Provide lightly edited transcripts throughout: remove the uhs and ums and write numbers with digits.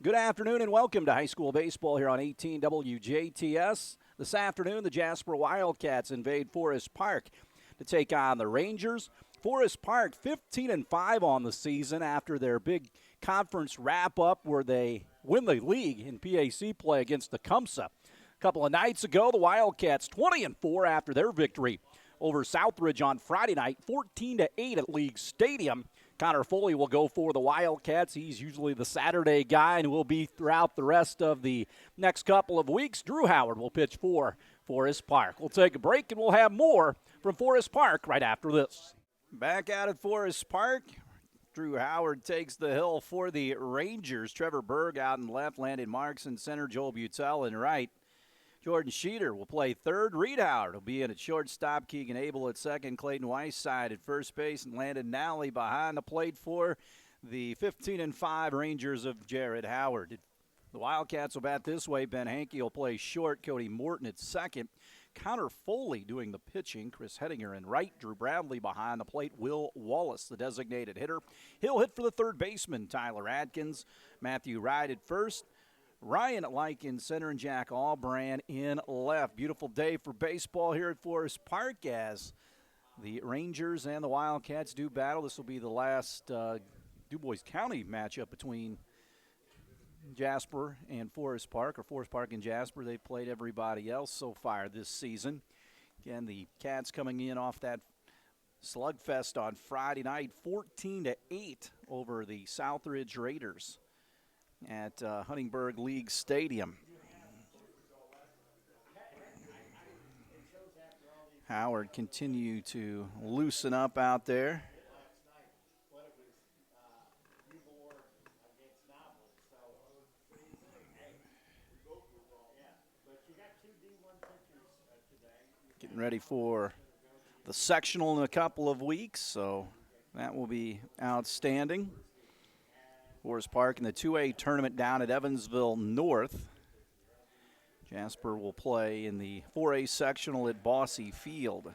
Good afternoon and welcome to high school baseball here on 18 WJTS. This afternoon, the Jasper Wildcats invade Forest Park to take on the Rangers. Forest Park 15-5 on the season after their big conference wrap-up where they win the league in PAC play against the Tecumseh. A couple of nights ago, the Wildcats 20-4 after their victory over Southridge on Friday night, 14-8 at League Stadium. Connor Foley will go for the Wildcats. He's usually the Saturday guy and will be throughout the rest of the next couple of weeks. Drew Howard will pitch for Forest Park. We'll take a break and we'll have more from Forest Park right after this. Back out at Forest Park, Drew Howard takes the hill for the Rangers. Trevor Berg out in left, Landon Marks in center, Joel Butel in right. Jordan Sheeter will play third. Reed Howard will be in at shortstop. Keegan Abel at second. Clayton Whiteside at first base. And Landon Nally behind the plate for the 15-5 Rangers of Jared Howard. The Wildcats will bat this way. Ben Hankey will play short. Cody Morton at second. Connor Foley doing the pitching. Chris Hettinger in right. Drew Bradley behind the plate. Will Wallace, the designated hitter. He'll hit for the third baseman, Tyler Atkins. Matthew Wright at first. Ryan Like in center and Jack Allbrand in left. Beautiful day for baseball here at Forest Park as the Rangers and the Wildcats do battle. This will be the last DuBois County matchup between Jasper and Forest Park, or Forest Park and Jasper. They've played everybody else so far this season. Again, the Cats coming in off that slugfest on Friday night, 14-8 over the Southridge Raiders at Huntingburg League Stadium. Howard continue to loosen up out there. Getting ready for the sectional in a couple of weeks, so that will be outstanding. Forest Park in the 2A tournament down at Evansville North. Jasper will play in the 4A sectional at Bosse Field.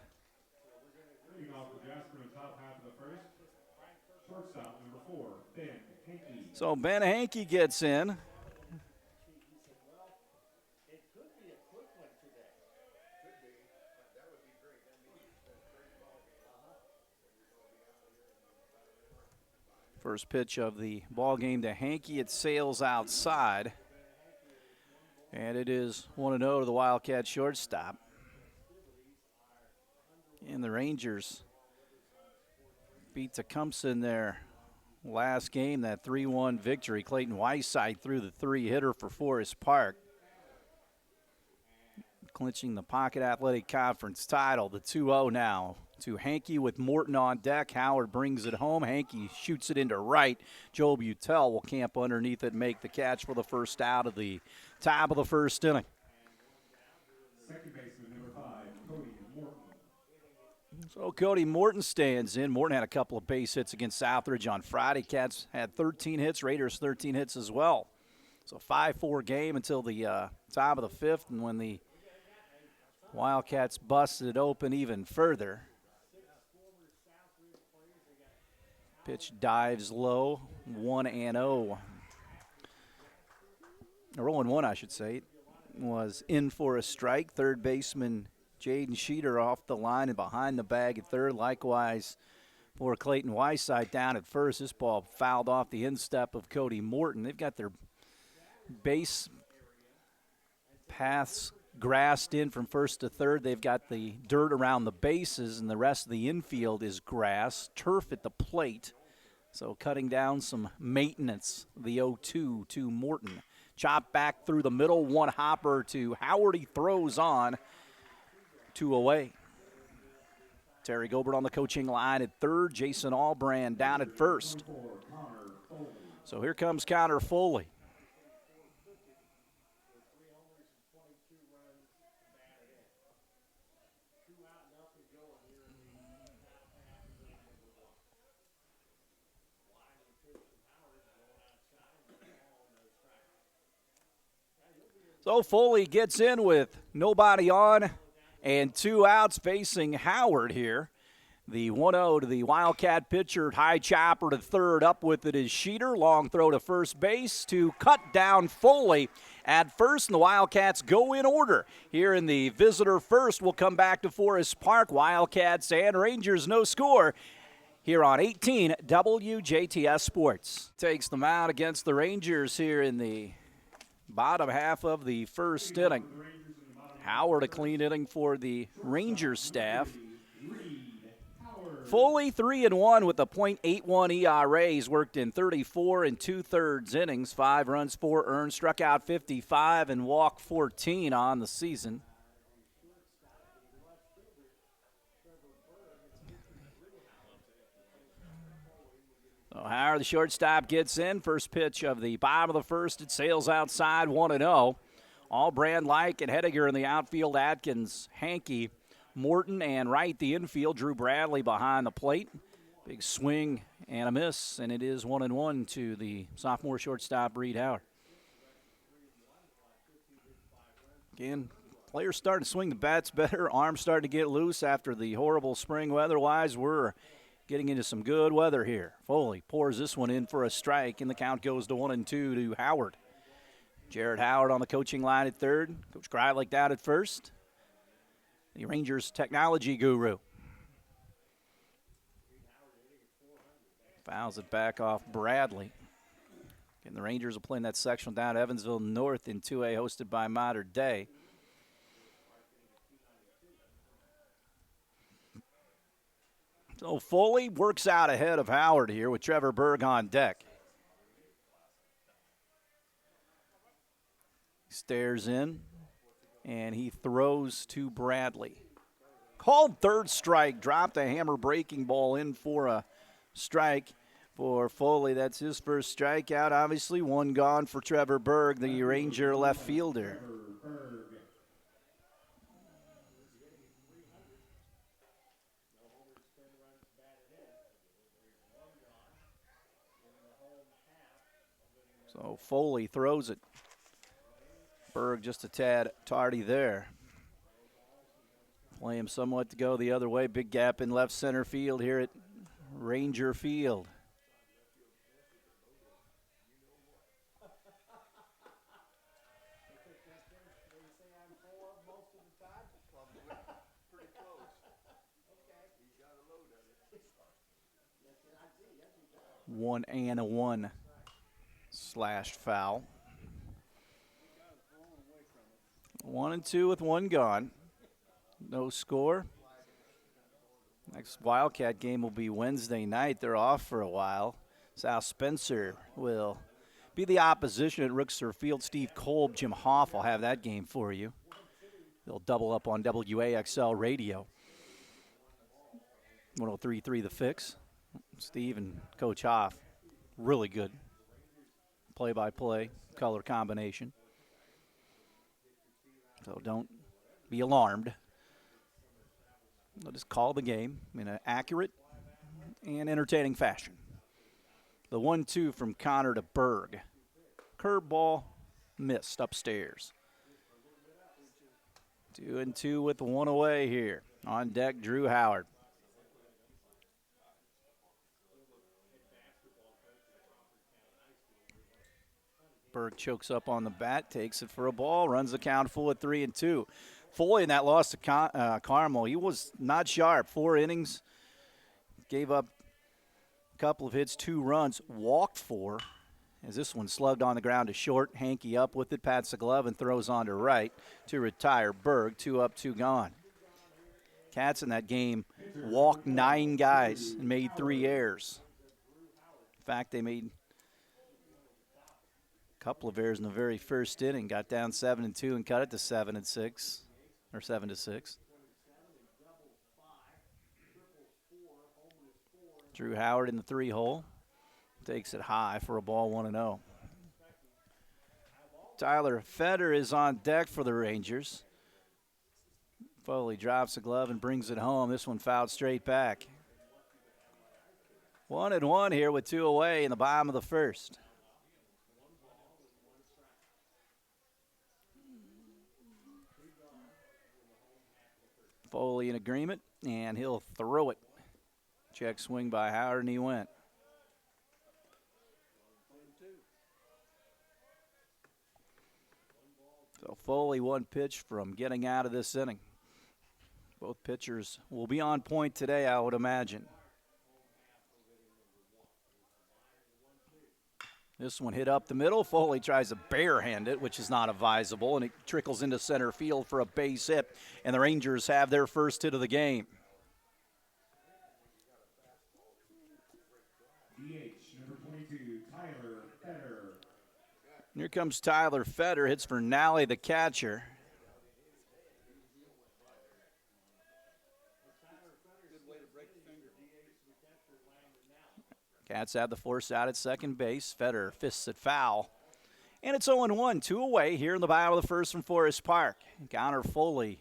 Leading off for Jasper in the top half of the first, shortstop number 4, Ben Hankey. So Ben Hankey gets in. First pitch of the ball game to Hankey. It sails outside. And it is 1-0 to the Wildcat shortstop. And the Rangers beat Tecumseh in their last game, that 3-1 victory. Clayton Whiteside threw the three-hitter for Forest Park, clinching the Pocket Athletic Conference title. The 2-0 now to Hankey with Morton on deck. Howard brings it home. Hankey shoots it into right. Joe Butel will camp underneath it and make the catch for the first out of the top of the first inning. Second baseman number 5, Cody Morton. So Cody Morton stands in. Morton had a couple of base hits against Southridge on Friday. Cats had 13 hits. Raiders 13 hits as well. So 5-4 game until the top of the fifth, and when the Wildcats busted it open even further. Pitch dives low, 1-0. Or 0-1, I should say. Was in for a strike. Third baseman Jaden Sheeter off the line and behind the bag at third. Likewise for Clayton Whiteside down at first. This ball fouled off the instep of Cody Morton. They've got their base paths grassed in from first to third. They've got the dirt around the bases, and the rest of the infield is grass, turf at the plate. So cutting down some maintenance. The 0-2 to Morton. Chop back through the middle, one hopper to Howard. He throws on, 2 away. Terry Gobert on the coaching line at third. Jason Allbrand down at first. So here comes Connor Foley. So Foley gets in with nobody on and 2 outs facing Howard here. The 1-0 to the Wildcat pitcher. High chopper to third. Up with it is Sheeter. Long throw to first base to cut down Foley at first, and the Wildcats go in order. Here in the visitor first, we'll come back to Forest Park. Wildcats and Rangers, no score. Here on 18 WJTS Sports. Takes them out against the Rangers here in the bottom half of the first inning. Howard, a clean inning for the Rangers staff. Foley 3-1 with a .81 ERA. He's worked in 34 2/3 innings, 5 runs, 4 earned, struck out 55 and walked 14 on the season. So Howard, the shortstop, gets in. First pitch of the bottom of the first. It sails outside, 1-0. All-Brand Like and Hediger in the outfield. Atkins, Hankey, Morton, and Wright the infield. Drew Bradley behind the plate. Big swing and a miss, and it is 1-1 to the sophomore shortstop, Reed Howard. Again, players starting to swing the bats better. Arms starting to get loose after the horrible spring weather-wise. We're getting into some good weather here. Foley pours this one in for a strike, and the count goes to 1-2 to Howard. Jared Howard on the coaching line at third. Coach Greilick down at first. The Rangers technology guru. Fouls it back off Bradley. And the Rangers will play in that sectional down at Evansville North in 2A, hosted by Modern Day. So Foley works out ahead of Howard here with Trevor Berg on deck. Stares in, and he throws to Bradley. Called third strike, dropped a hammer breaking ball in for a strike for Foley. That's his first strikeout. Obviously, one gone for Trevor Berg, the Ranger left fielder. So Foley throws it. Berg just a tad tardy there. Play him somewhat to go the other way. Big gap in left center field here at Ranger Field. One and a one slashed foul. 1-2 with one gone. No score. Next Wildcat game will be Wednesday night. They're off for a while. South Spencer will be the opposition at Rooksor Field. Steve Kolb, Jim Hoff will have that game for you. They'll double up on WAXL radio. 103.3 The Fix. Steve and Coach Hoff, really good play-by-play color combination. So don't be alarmed. They'll just call the game in an accurate and entertaining fashion. The 1-2 from Connor to Berg. Curveball missed upstairs. 2-2 with one away here. On deck, Drew Howard. Berg chokes up on the bat, takes it for a ball, runs the count full at 3-2. Foley in that loss to Carmel, he was not sharp. 4 innings, gave up a couple of hits, 2 runs, walked 4. As this one slugged on the ground to short, Hankey up with it, pats the glove and throws on to right to retire Berg. 2 up, 2 gone. Cats in that game walked 9 guys and made 3 errors. In fact, they made couple of errors in the very first inning, got down 7-2 and cut it to 7-6 or 7-6. Drew Howard in the 3-hole, takes it high for a ball, 1-0. Tyler Feder is on deck for the Rangers. Foley drops the glove and brings it home. This one fouled straight back. 1-1 here with 2 away in the bottom of the first. Foley in agreement, and he'll throw it Check swing by Howard, and he went. So Foley one pitch from getting out of this inning. Both pitchers will be on point today, I would imagine. This one hit up the middle. Foley tries to barehand it, which is not advisable, and it trickles into center field for a base hit, and the Rangers have their first hit of the game. DH, number 22, Tyler Fetter. Here comes Tyler Fetter, hits for Nally, the catcher. Cats have the force out at second base. Fetter fists it foul. And it's 0-1, 2 away here in the bottom of the first from Forest Park. Connor Foley.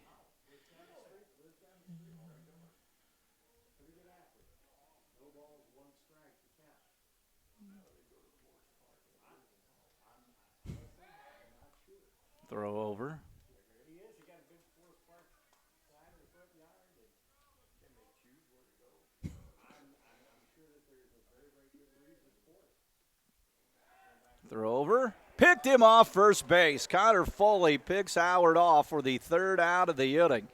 Throw over. Throw over. Picked him off first base. Connor Foley picks Howard off for the third out of the inning.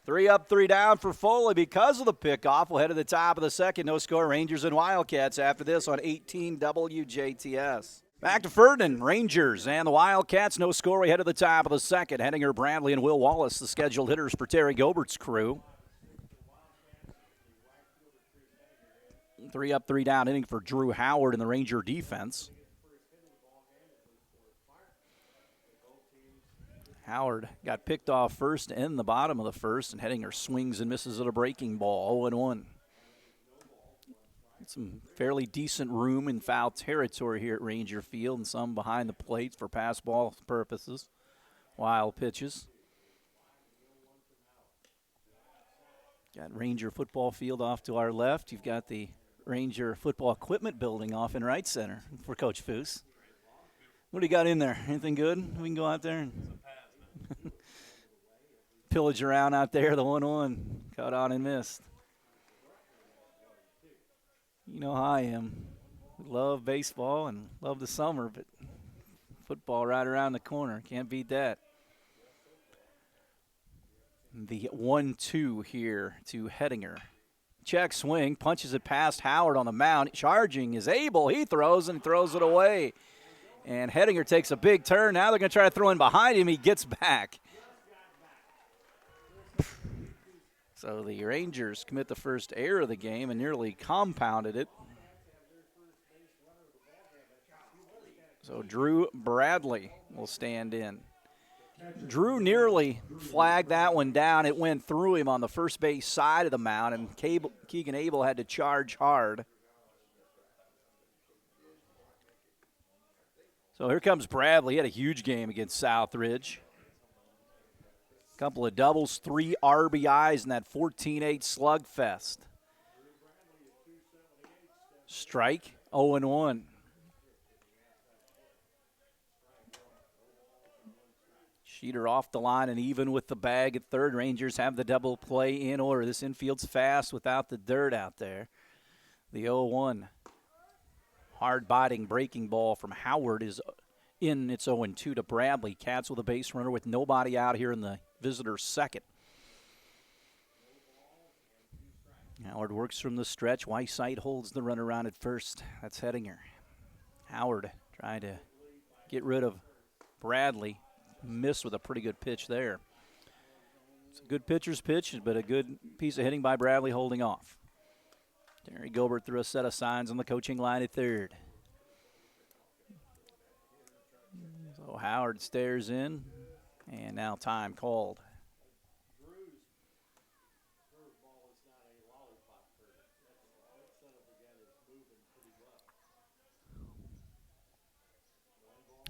3 up, 3 down for Foley because of the pickoff. We'll head to the top of the second. No score, Rangers and Wildcats after this on 18 WJTS. Back to Ferdinand, Rangers and the Wildcats. No score, we head to the top of the second. Henninger, Bradley, and Will Wallace, the scheduled hitters for Terry Gobert's crew. 3 up, 3 down inning for Drew Howard in the Ranger defense. Howard got picked off first in the bottom of the first, and Henninger swings and misses at a breaking ball, 0-1. Some fairly decent room in foul territory here at Ranger Field, and some behind the plate for pass ball purposes. Wild pitches. Got Ranger football field off to our left. You've got the Ranger football equipment building off in right center for Coach Foose. What do you got in there? Anything good? We can go out there and pillage around out there. The 1-1 caught on and missed. You know how I am. Love baseball and love the summer, but football right around the corner. Can't beat that. The 1-2 here to Henninger. Check swing, punches it past Howard on the mound. Charging is Abel. He throws and throws it away. And Henninger takes a big turn. Now they're going to try to throw in behind him. He gets back. So the Rangers commit the first error of the game and nearly compounded it. So Drew Bradley will stand in. Drew nearly flagged that one down. It went through him on the first base side of the mound, and Keegan Abel had to charge hard. So here comes Bradley. He had a huge game against Southridge. Couple of doubles, 3 RBIs in that 14-8 slugfest. Strike, 0-1. Sheeter off the line and even with the bag at third. Rangers have the double play in order. This infield's fast without the dirt out there. The 0-1. Hard-biting breaking ball from Howard is in. It's 0-2 to Bradley. Cats with a base runner with nobody out here in the visitor's second. Howard works from the stretch. Whiteside holds the run around at first. That's Henninger. Howard trying to get rid of Bradley. Missed with a pretty good pitch there. It's a good pitcher's pitch, but a good piece of hitting by Bradley holding off. Terry Gilbert threw a set of signs on the coaching line at third. So Howard stares in, and now time called.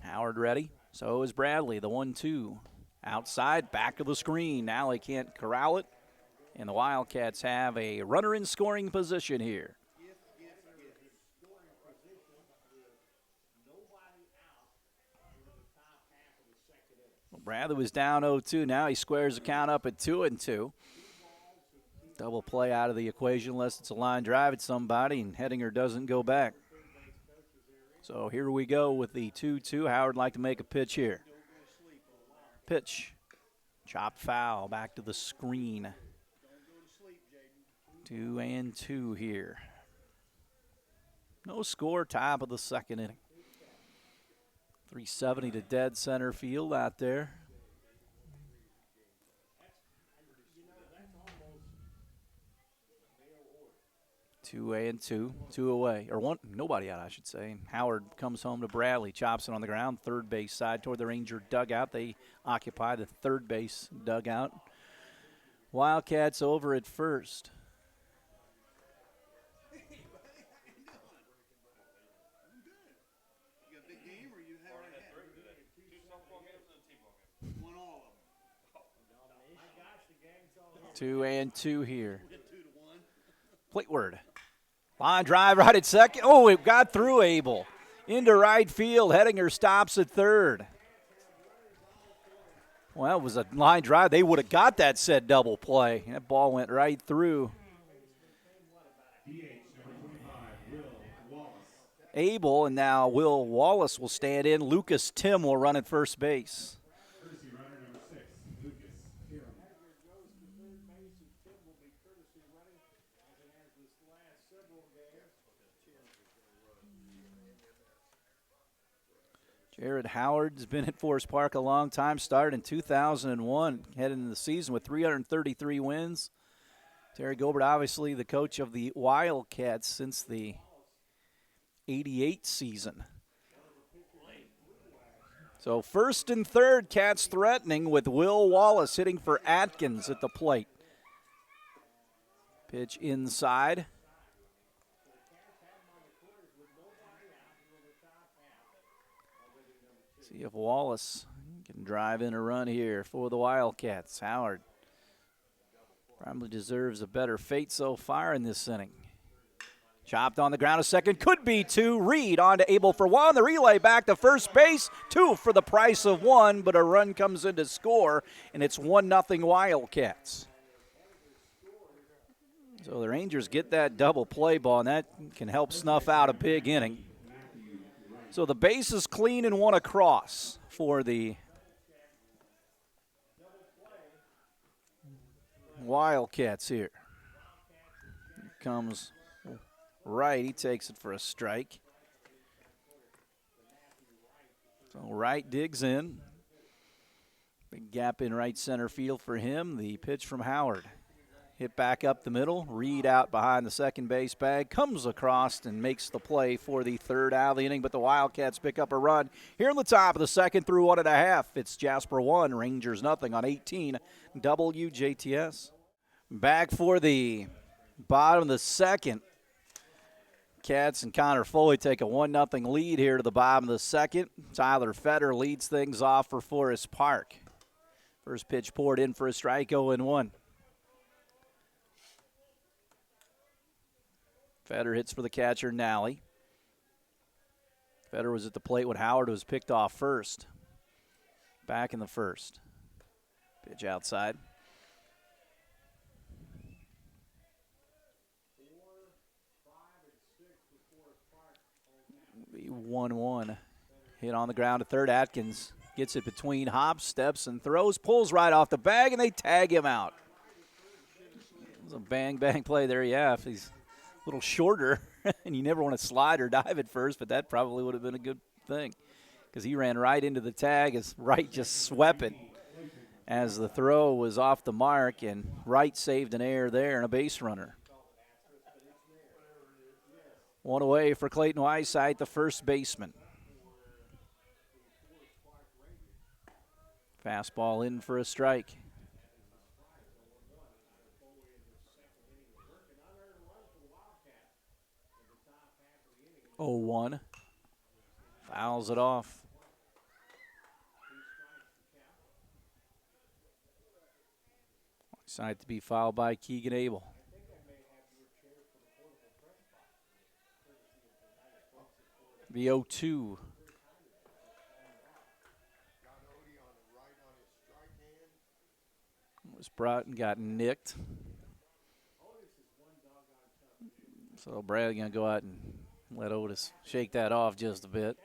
Howard ready. So is Bradley, the 1-2. Outside, back of the screen. Now he can't corral it. And the Wildcats have a runner in scoring position here. Well, Bradley was down 0-2. Now he squares the count up at 2-2. Double play out of the equation unless it's a line drive at somebody and Hettinger doesn't go back. So here we go with the 2-2. Howard like to make a pitch here. Pitch. Chop foul back to the screen. 2-2 here. No score, top of the second inning. 370 to dead center field out there. 2-2, 2 away, or one, nobody out, I should say. And Howard comes home to Bradley, chops it on the ground, third base side toward the Ranger dugout. They occupy the third base dugout. Wildcats over at first. Two and two here. Plateward. Line drive right at second. Oh, it got through Abel. Into right field. Hettinger stops at third. Well, it was a line drive. They would have got that said double play. That ball went right through. Abel, and now Will Wallace will stand in. Lucas Tim will run at first base. Jared Howard's been at Forest Park a long time, started in 2001, headed into the season with 333 wins. Terry Gilbert, obviously the coach of the Wildcats since the 88 season. So first and third, Cats threatening with Will Wallace hitting for Atkins at the plate. Pitch inside. See if Wallace can drive in a run here for the Wildcats. Howard probably deserves a better fate so far in this inning. Chopped on the ground a second, could be two. Reed on to Abel for one. The relay back to first base. Two for the price of one, but a run comes in to score, and it's 1-0 Wildcats. So the Rangers get that double play ball, and that can help snuff out a big inning. So the base is clean and one across for the Wildcats here. Here comes Wright. He takes it for a strike. So Wright digs in. Big gap in right center field for him. The pitch from Howard. Hit back up the middle. Reed out behind the second base bag. Comes across and makes the play for the third out of the inning. But the Wildcats pick up a run here in the top of the second through 1.5. It's Jasper 1, Rangers nothing on 18 WJTS. Back for the bottom of the second. Cats and Connor Foley take a 1-0 lead here to the bottom of the second. Tyler Fetter leads things off for Forest Park. First pitch poured in for a strike, 0-1. Fetter hits for the catcher, Nally. Fetter was at the plate when Howard was picked off first. Back in the first. Pitch outside. 1-1. Hit on the ground to third. Atkins gets it between hops, steps, and throws. Pulls right off the bag, and they tag him out. It was a bang-bang play there, yeah. If he's a little shorter, and you never want to slide or dive at first, but that probably would have been a good thing because he ran right into the tag as Wright just swept it as the throw was off the mark, and Wright saved an error there and a base runner. One away for Clayton Wysite, the first baseman. Fastball in for a strike. 0-1. Fouls it off. Side to be fouled by Keegan Abel. The 0-2. Was brought and got nicked. So Bradley going to go out and let Otis shake that off just a bit.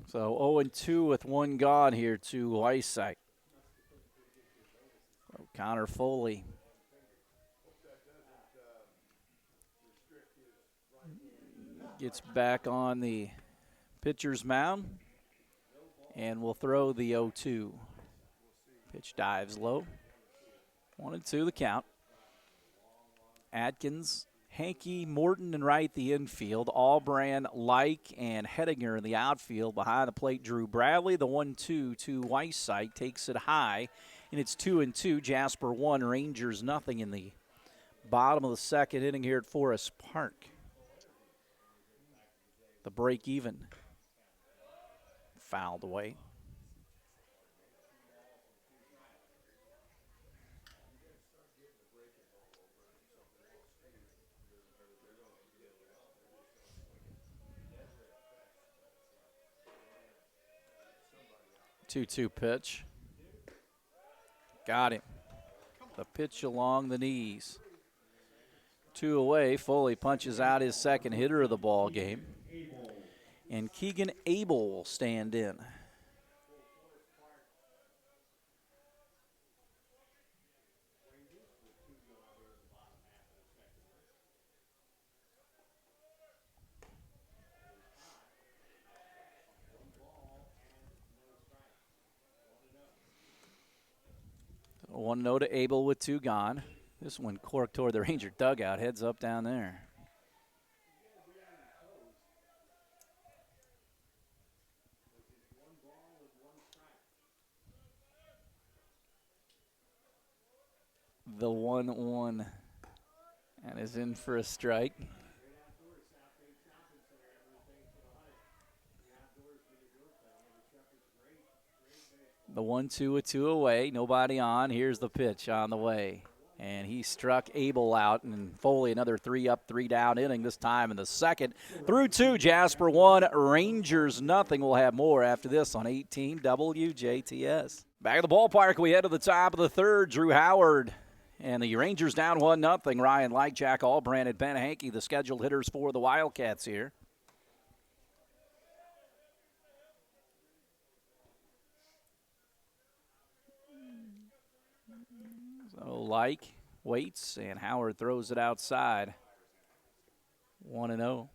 So 0-2 with one gone here to Weissite. Connor Foley gets back on the pitcher's mound and will throw the 0-2. Pitch dives low. 1-2 the count. Atkins, Hankey, Morton, and Wright the infield. Allbrand, Like, and Hedinger in the outfield. Behind the plate, Drew Bradley. The 1-2 to Weissite takes it high, and it's 2-2. Jasper 1, Rangers nothing in the bottom of the second inning here at Forest Park. The break even. Fouled away. Two-two pitch. Got him. The pitch along the knees. 2 away. Foley punches out his second hitter of the ball game. And Keegan Abel will stand in. One note to Abel with 2 gone. This one corked toward the Ranger dugout. Heads up down there. The 1-1 and is in for a strike. The 1-2 with 2 away. Nobody on. Here's the pitch on the way. And he struck Abel out, and Foley another 3 up, 3 down inning this time in the second. Through 2, Jasper 1, Rangers nothing. We'll have more after this on 18 WJTS. Back at the ballpark, we head to the top of the third. Drew Howard and the Rangers down 1-0. Ryan Like, Jack Allbrand, and Ben Hankey, the scheduled hitters for the Wildcats here. So Like waits, and Howard throws it outside. 1-0.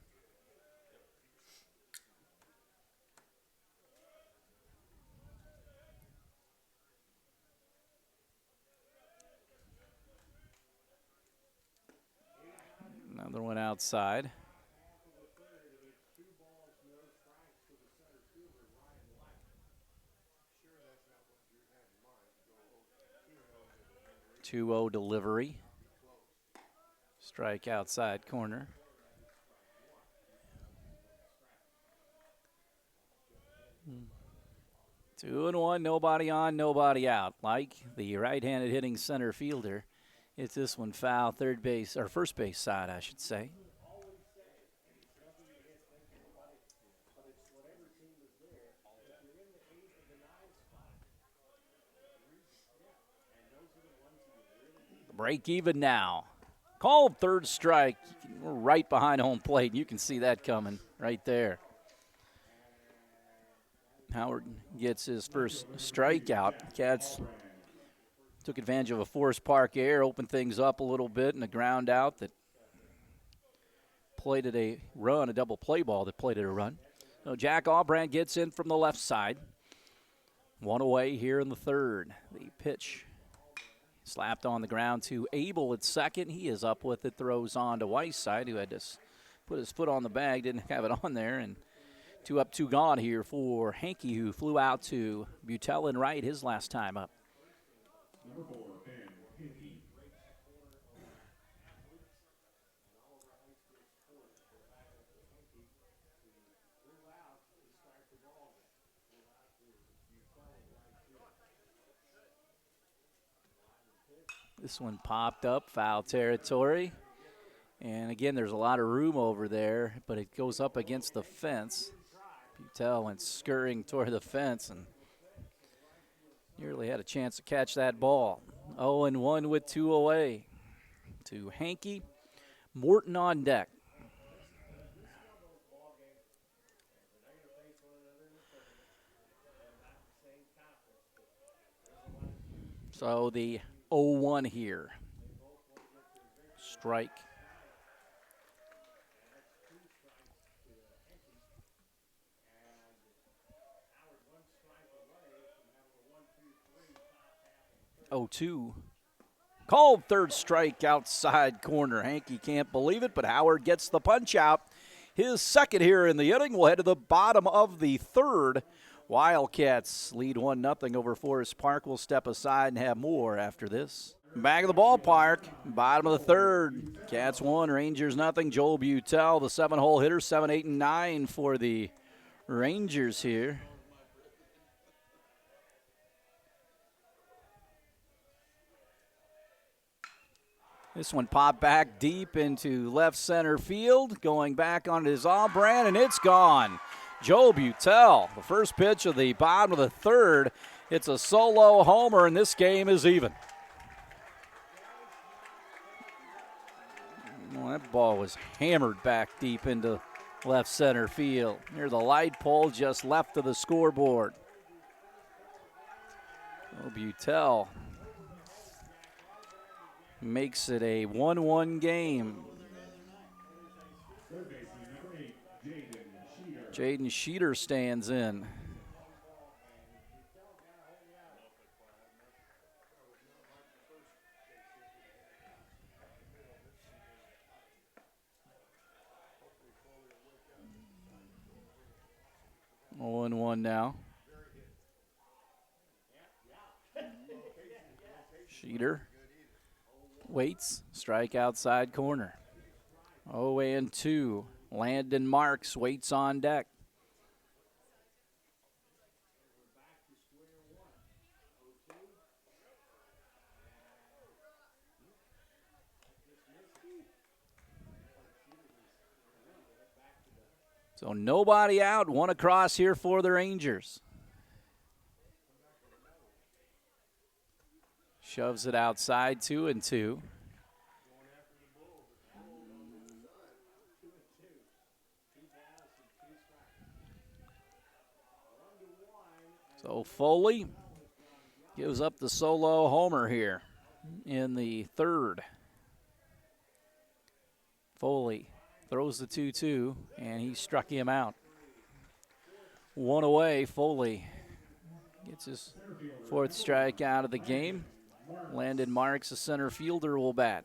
Another one outside. Two-0 delivery. Strike outside corner. Two and one, nobody on, nobody out. Like the right-handed hitting center fielder, it's this one foul, third base, or first base side, I should say. Break even now. Called third strike. We're right behind home plate. You can see that coming right there. Howard gets his first strikeout. Cats took advantage of a Forest Park error, opened things up a little bit, and a ground out that plated a run, a double play ball that plated a run. So Jack Allbrand gets in from the left side. One away here in the third. The pitch slapped on the ground to Abel at second. He is up with it, throws on to Weissite, who had to put his foot on the bag, didn't have it on there, and 2 up, 2 gone here for Hankey, who flew out to Butel and Wright his last time up. Number 4, Ben Hankey. This one popped up, foul territory. And again, there's a lot of room over there, but it goes up against the fence. Butel went scurrying toward the fence, and Nearly had a chance to catch that ball. 0-1 with 2 away to Hankey. Morton on deck. So the 0-1 here. Strike. Oh, 2. Called third strike outside corner. Hankey can't believe it, but Howard gets the punch out. His second here in the inning. We'll head to the bottom of the third. Wildcats lead 1-0 over Forest Park. We'll step aside and have more after this. Back of the ballpark, bottom of the third. Cats 1, Rangers 0. Joel Butel, the 7-hole hitter, 7, 8, and 9 for the Rangers here. This one popped back deep into left center field, going back onto his off-brand, and it's gone. Joel Butel, the first pitch of the bottom of the third. It's a solo homer, and this game is even. Well, that ball was hammered back deep into left center field, near the light pole just left of the scoreboard. Joel Butel makes it a 1-1 game. Jaden Sheeter stands in. Oh, 1 now. Sheeter waits, strike outside corner. 0-2. Landon Marks waits on deck. So nobody out, 1 across here for the Rangers. Shoves it outside, 2-2. So Foley gives up the solo homer here in the third. Foley throws the 2-2, and he struck him out. 1 away, Foley gets his 4th strikeout of the game. Landon Marks, the center fielder, will bat.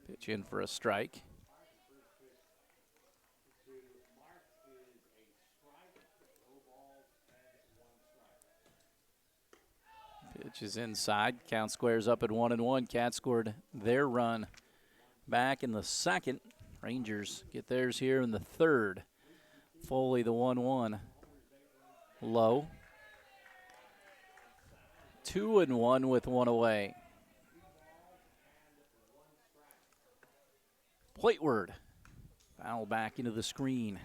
Pitch in for a strike. Pitch is inside. Count squares up at 1-1. Cats scored their run back in the second. Rangers get theirs here in the third. Foley, the 1-1. Low. 2-1 with 1 away. Plateward. Foul back into the screen.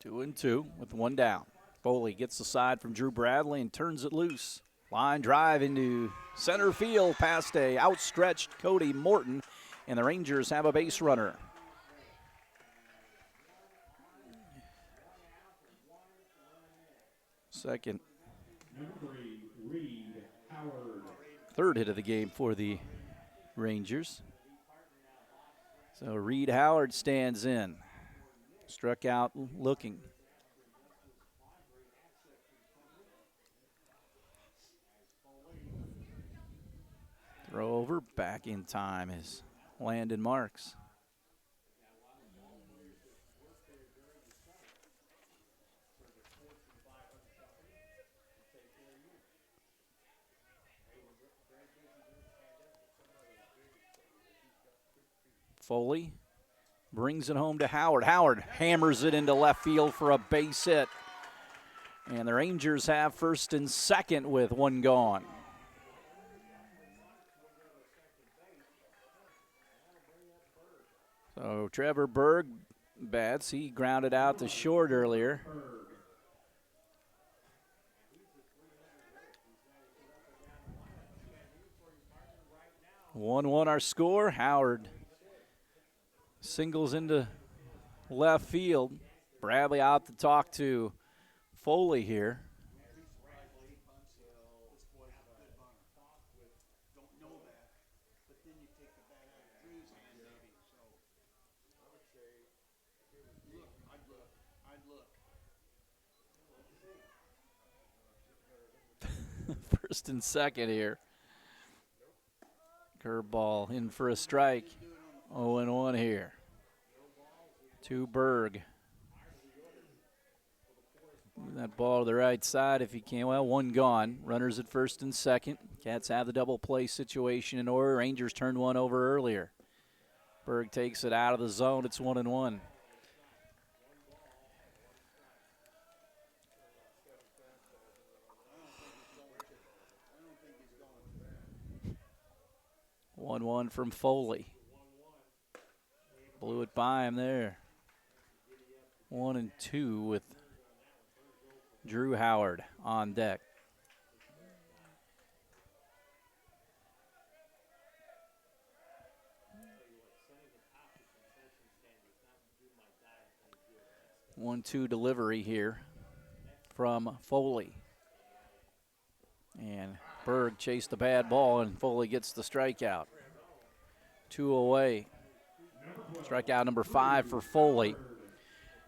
Two and two with 1 down. Foley gets the side from Drew Bradley and turns it loose. Line drive into center field past a outstretched Cody Morton, and the Rangers have a base runner. Second. Third hit of the game for the Rangers. So Reed Howard stands in. Struck out looking. Throw over, back in time is Landon Marks. Foley Brings it home to Howard. Howard hammers it into left field for a base hit. And the Rangers have first and second with one gone. So Trevor Berg bats. He grounded out to short earlier. 1-1 our score. Howard singles into left field. Bradley out to talk to Foley here. First and second here. Curveball in for a strike. 0-1 here. To Berg. Move that ball to the right side if he can. Well, one gone. Runners at first and second. Cats have the double play situation in order. Rangers turned one over earlier. Berg takes it out of the zone. It's 1-1. One from Foley. Blew it by him there. 1-2 with Drew Howard on deck. One-two delivery here from Foley. And Berg chased a bad ball, and Foley gets the strikeout. 2 away. Strikeout number 5 for Foley.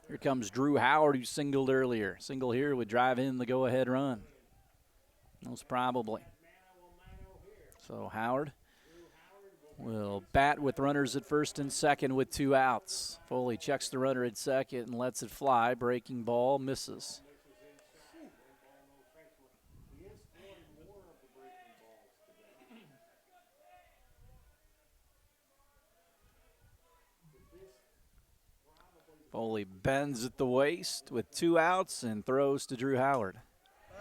Here comes Drew Howard, who singled earlier. Single here would drive in the go-ahead run. Most probably. So Howard will bat with runners at first and second with 2 outs. Foley checks the runner at second and lets it fly. Breaking ball misses. Foley bends at the waist with 2 outs and throws to Drew Howard.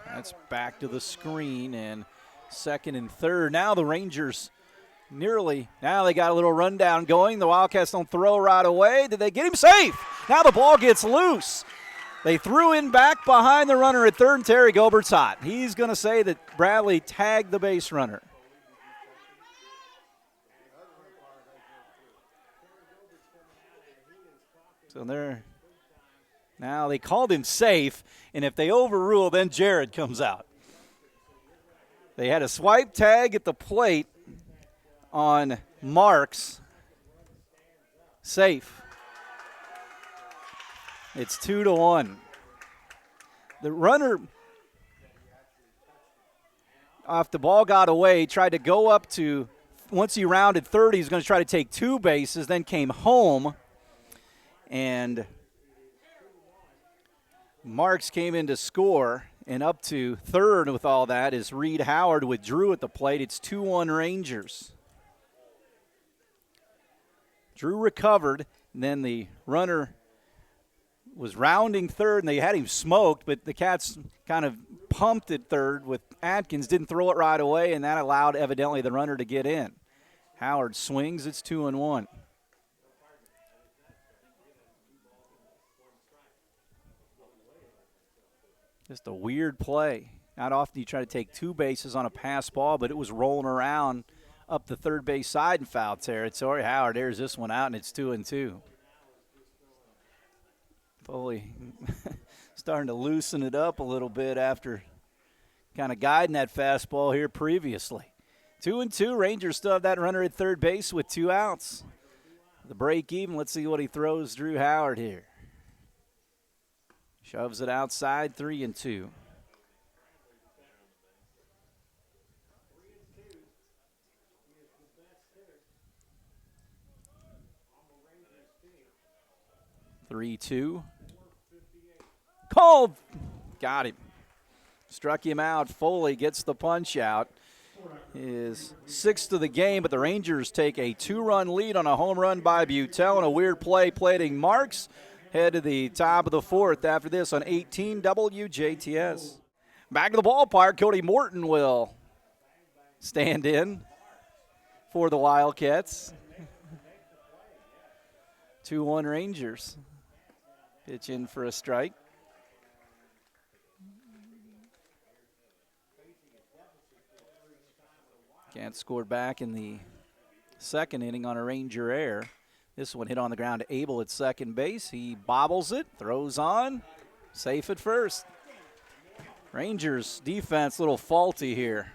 That's back to the screen, and second and third. Now the Rangers now they got a little rundown going. The Wildcats don't throw right away. Did they get him safe? Now the ball gets loose. They threw in back behind the runner at third, and Terry Gobert's hot. He's going to say that Bradley tagged the base runner. So now they called him safe, and if they overrule, then Jared comes out. They had a swipe tag at the plate on Marks. Safe. It's 2-1. The runner, off the ball got away, tried to go up to, once he rounded third, he was going to try to take 2 bases, then came home. And Marks came in to score, and up to third with all that is Reed Howard with Drew at the plate. It's 2-1 Rangers. Drew recovered, and then the runner was rounding third, and they had him smoked, but the Cats kind of pumped at third with Atkins, didn't throw it right away, and that allowed evidently the runner to get in. Howard swings, it's 2-1. Just a weird play. Not often you try to take 2 bases on a pass ball, but it was rolling around up the third base side in foul territory. Howard airs this one out, and it's 2-2. Foley starting to loosen it up a little bit after kind of guiding that fastball here previously. 2-2, Rangers still have that runner at third base with 2 outs. The break even, let's see what he throws Drew Howard here. Shoves it outside, 3-2. Called. Got him. Struck him out. Foley gets the punch out. his 6th of the game, but the Rangers take a 2-run lead on a home run by Butel and a weird play plating Marks. Head to the top of the 4th after this on 18 WJTS. Back to the ballpark, Cody Morton will stand in for the Wildcats. 2-1 Rangers. Pitch in for a strike. Cats scored back in the 2nd inning on a Ranger error. This one hit on the ground to Abel at second base. He bobbles it, throws on, safe at first. Rangers defense a little faulty here.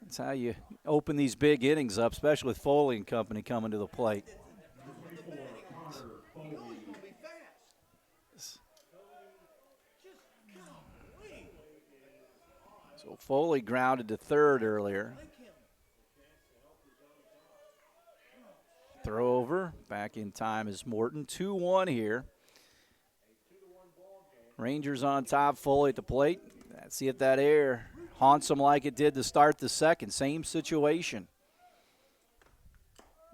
That's how you open these big innings up, especially with Foley and company coming to the plate. So Foley grounded to third earlier. Throw over, back in time is Morton. 2-1 here. Rangers on top, Foley at the plate. Let's see if that air haunts them like it did to start the 2nd. Same situation.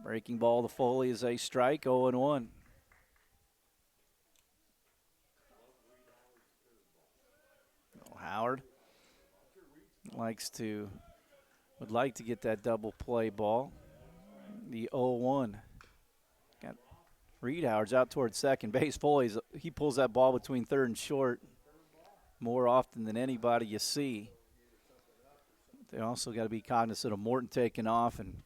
Breaking ball to Foley is a strike, 0-1. Howard would like to get that double play ball. The 0-1. Got Reed Howard's out towards second base. He pulls that ball between third and short more often than anybody you see. They also got to be cognizant of Morton taking off and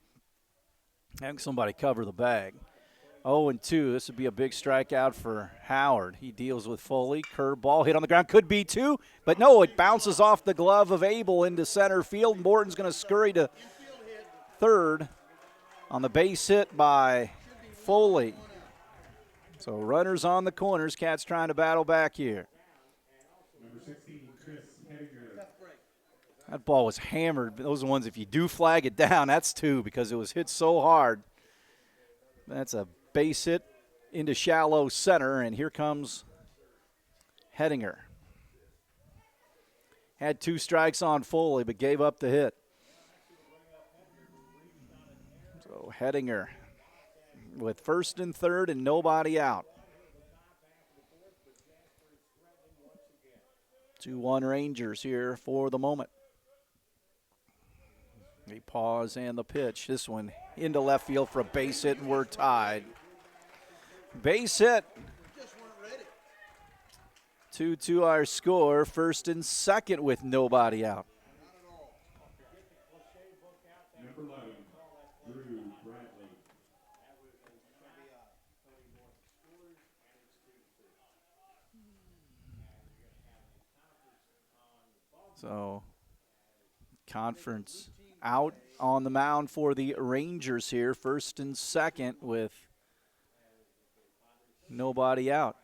having somebody cover the bag. 0-2. This would be a big strikeout for Howard. He deals with Foley. Curveball hit on the ground. Could be 2, but no, it bounces off the glove of Abel into center field. Morton's going to scurry to third on the base hit by Foley. So runners on the corners. Cats trying to battle back here. That ball was hammered. Those are the ones, if you do flag it down, that's 2 because it was hit so hard. That's a base hit into shallow center, and here comes Hettinger. Had 2 strikes on Foley, but gave up the hit. So Hettinger with first and third and nobody out. 2-1 Rangers here for the moment. The pause and the pitch. This one into left field for a base hit, and we're tied. Base hit. 2-2 our score. First and second with nobody out. Number 11, Drew Bradley. So, Conference out on the mound for the Rangers here. First and second with nobody out.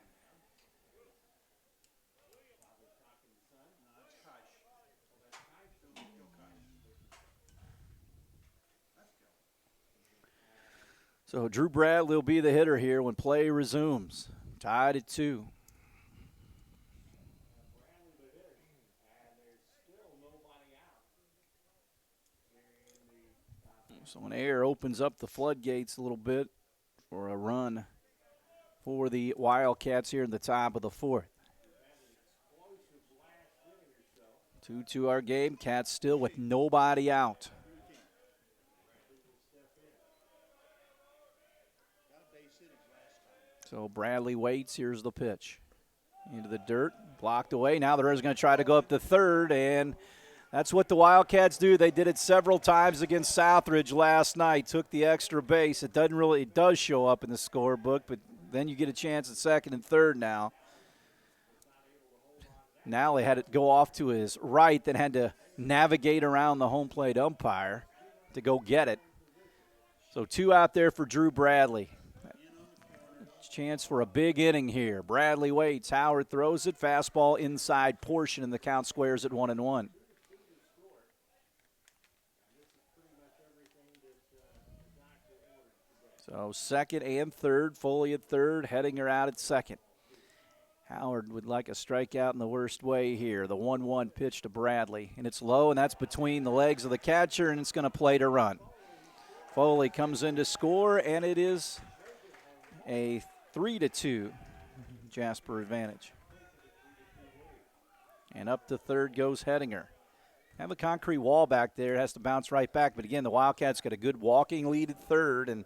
So Drew Bradley will be the hitter here when play resumes. Tied at 2. So an air opens up the floodgates a little bit for a run for the Wildcats here in the top of the 4th. 2-2 our game. Cats still with nobody out. So Bradley waits. Here's the pitch. Into the dirt. Blocked away. Now the Reds going to try to go up to third, and that's what the Wildcats do. They did it several times against Southridge last night. Took the extra base. It does show up in the scorebook, but then you get a chance at second and third now. Now they had it go off to his right, then had to navigate around the home plate umpire to go get it. So 2 out there for Drew Bradley. Chance for a big inning here. Bradley waits. Howard throws it. Fastball inside portion, and the count squares at 1-1. So second and third, Foley at third, Hettinger out at second. Howard would like a strikeout in the worst way here. The 1-1 pitch to Bradley, and it's low, and that's between the legs of the catcher, and it's going to play to run. Foley comes in to score, and it is a 3-2 Jasper advantage. And up to third goes Hettinger. Have a concrete wall back there. It has to bounce right back. But again, the Wildcats got a good walking lead at third, and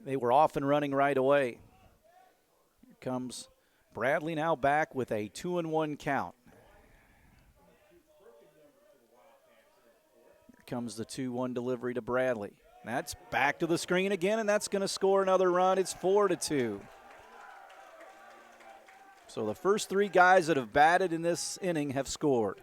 they were off and running right away. Here comes Bradley now back with a 2-1 count. Here comes the 2-1 delivery to Bradley. That's back to the screen again, and that's going to score another run. It's 4-2. So the first three guys that have batted in this inning have scored.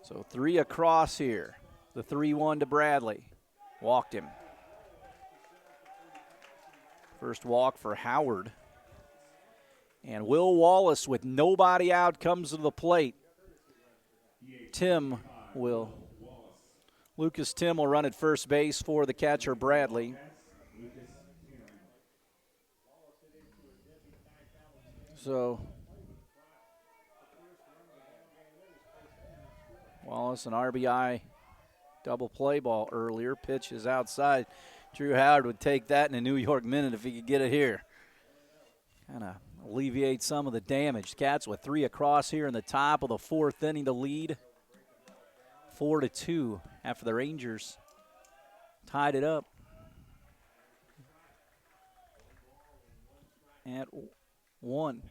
So three across here. The 3-1 to Bradley. Walked him. First walk for Howard. And Will Wallace, with nobody out, comes to the plate. Lucas Tim will run at first base for the catcher, Bradley. So Wallace, an RBI double play ball earlier. Pitch is outside. Drew Howard would take that in a New York minute if he could get it here. Kind of alleviate some of the damage. Cats with three across here in the top of the fourth inning to lead 4-2 after the Rangers tied it up at 1.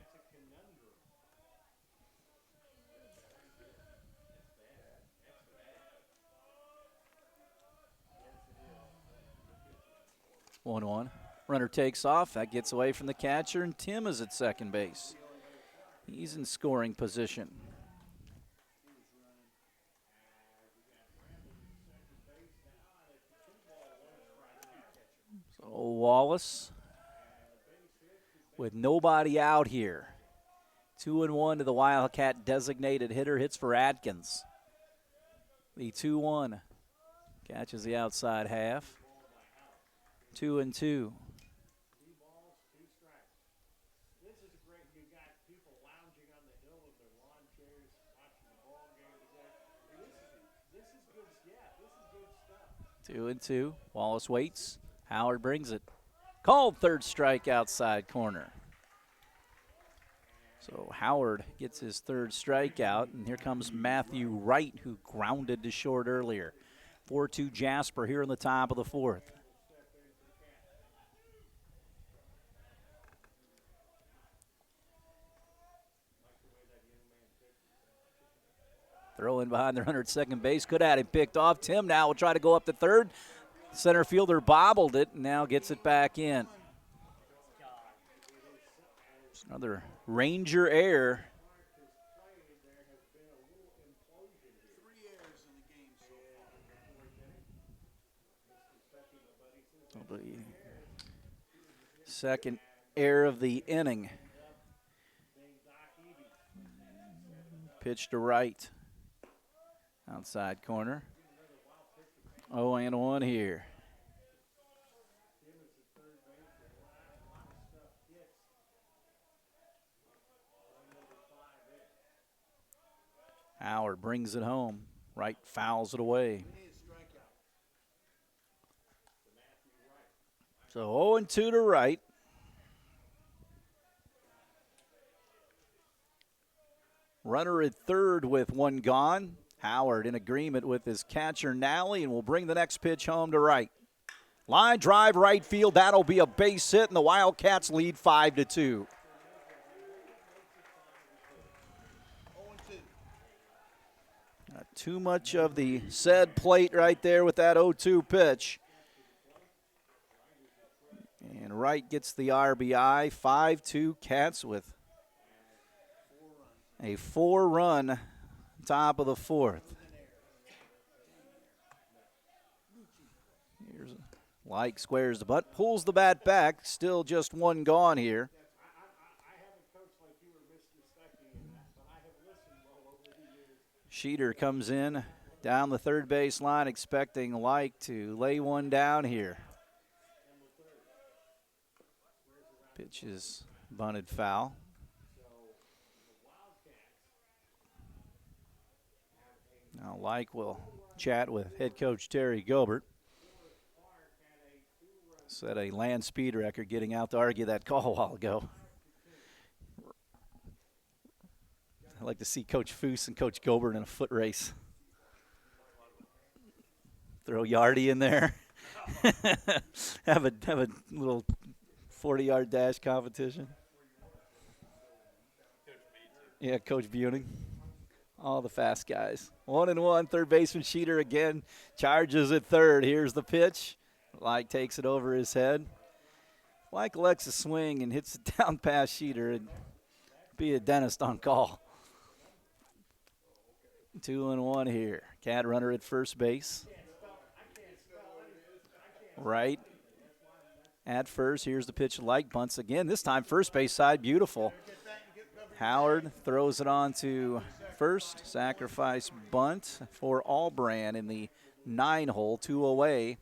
Runner takes off. That gets away from the catcher, and Tim is at second base. He's in scoring position. So Wallace with nobody out here. 2-1 to the Wildcat designated hitter. Hits for Atkins. The 2-1 catches the outside half. 2-2. Two and two. Wallace waits. Howard brings it. Called third strike outside corner. So Howard gets his third strikeout, and here comes Matthew Wright, who grounded to short earlier. 4-2 Jasper here in the top of the fourth. Throw in behind the runner at second base. Could have had him picked off. Tim now will try to go up to third. Center fielder bobbled it and now gets it back in. It's another Ranger error. Second error of the inning. Pitch to right. Outside corner. 0-1 here. Howard brings it home. Wright fouls it away. So 0-2 to Wright. Runner at third with one gone. Howard in agreement with his catcher Nally, and will bring the next pitch home to Wright. Line drive right field. That'll be a base hit, and the Wildcats lead 5-2. Not too much of the said plate right there with that 0-2 pitch. And Wright gets the RBI. 5-2 Cats with a 4-run top of the fourth. Here's Like squares the butt, pulls the bat back. Still just one gone here. Sheeter comes in down the third base line, expecting Like to lay one down here. Pitch is bunted foul. Now Like will chat with head coach Terry Gilbert. Set a land speed record getting out to argue that call a while ago. I'd like to see Coach Foose and Coach Gilbert in a foot race. Throw Yardy in there. have a little 40-yard dash competition. Yeah, Coach Buning. All the fast guys. 1-1, third baseman Sheeter again charges at third. Here's the pitch. Like takes it over his head. Like elects a swing and hits it down past Sheeter. It'd be a dentist on call. 2-1 here. Cat runner at first base. Right at first. Here's the pitch. Like bunts again. This time first base side. Beautiful. Howard throws it on to first. Sacrifice bunt for Allbrand in the 9-hole. 2 away.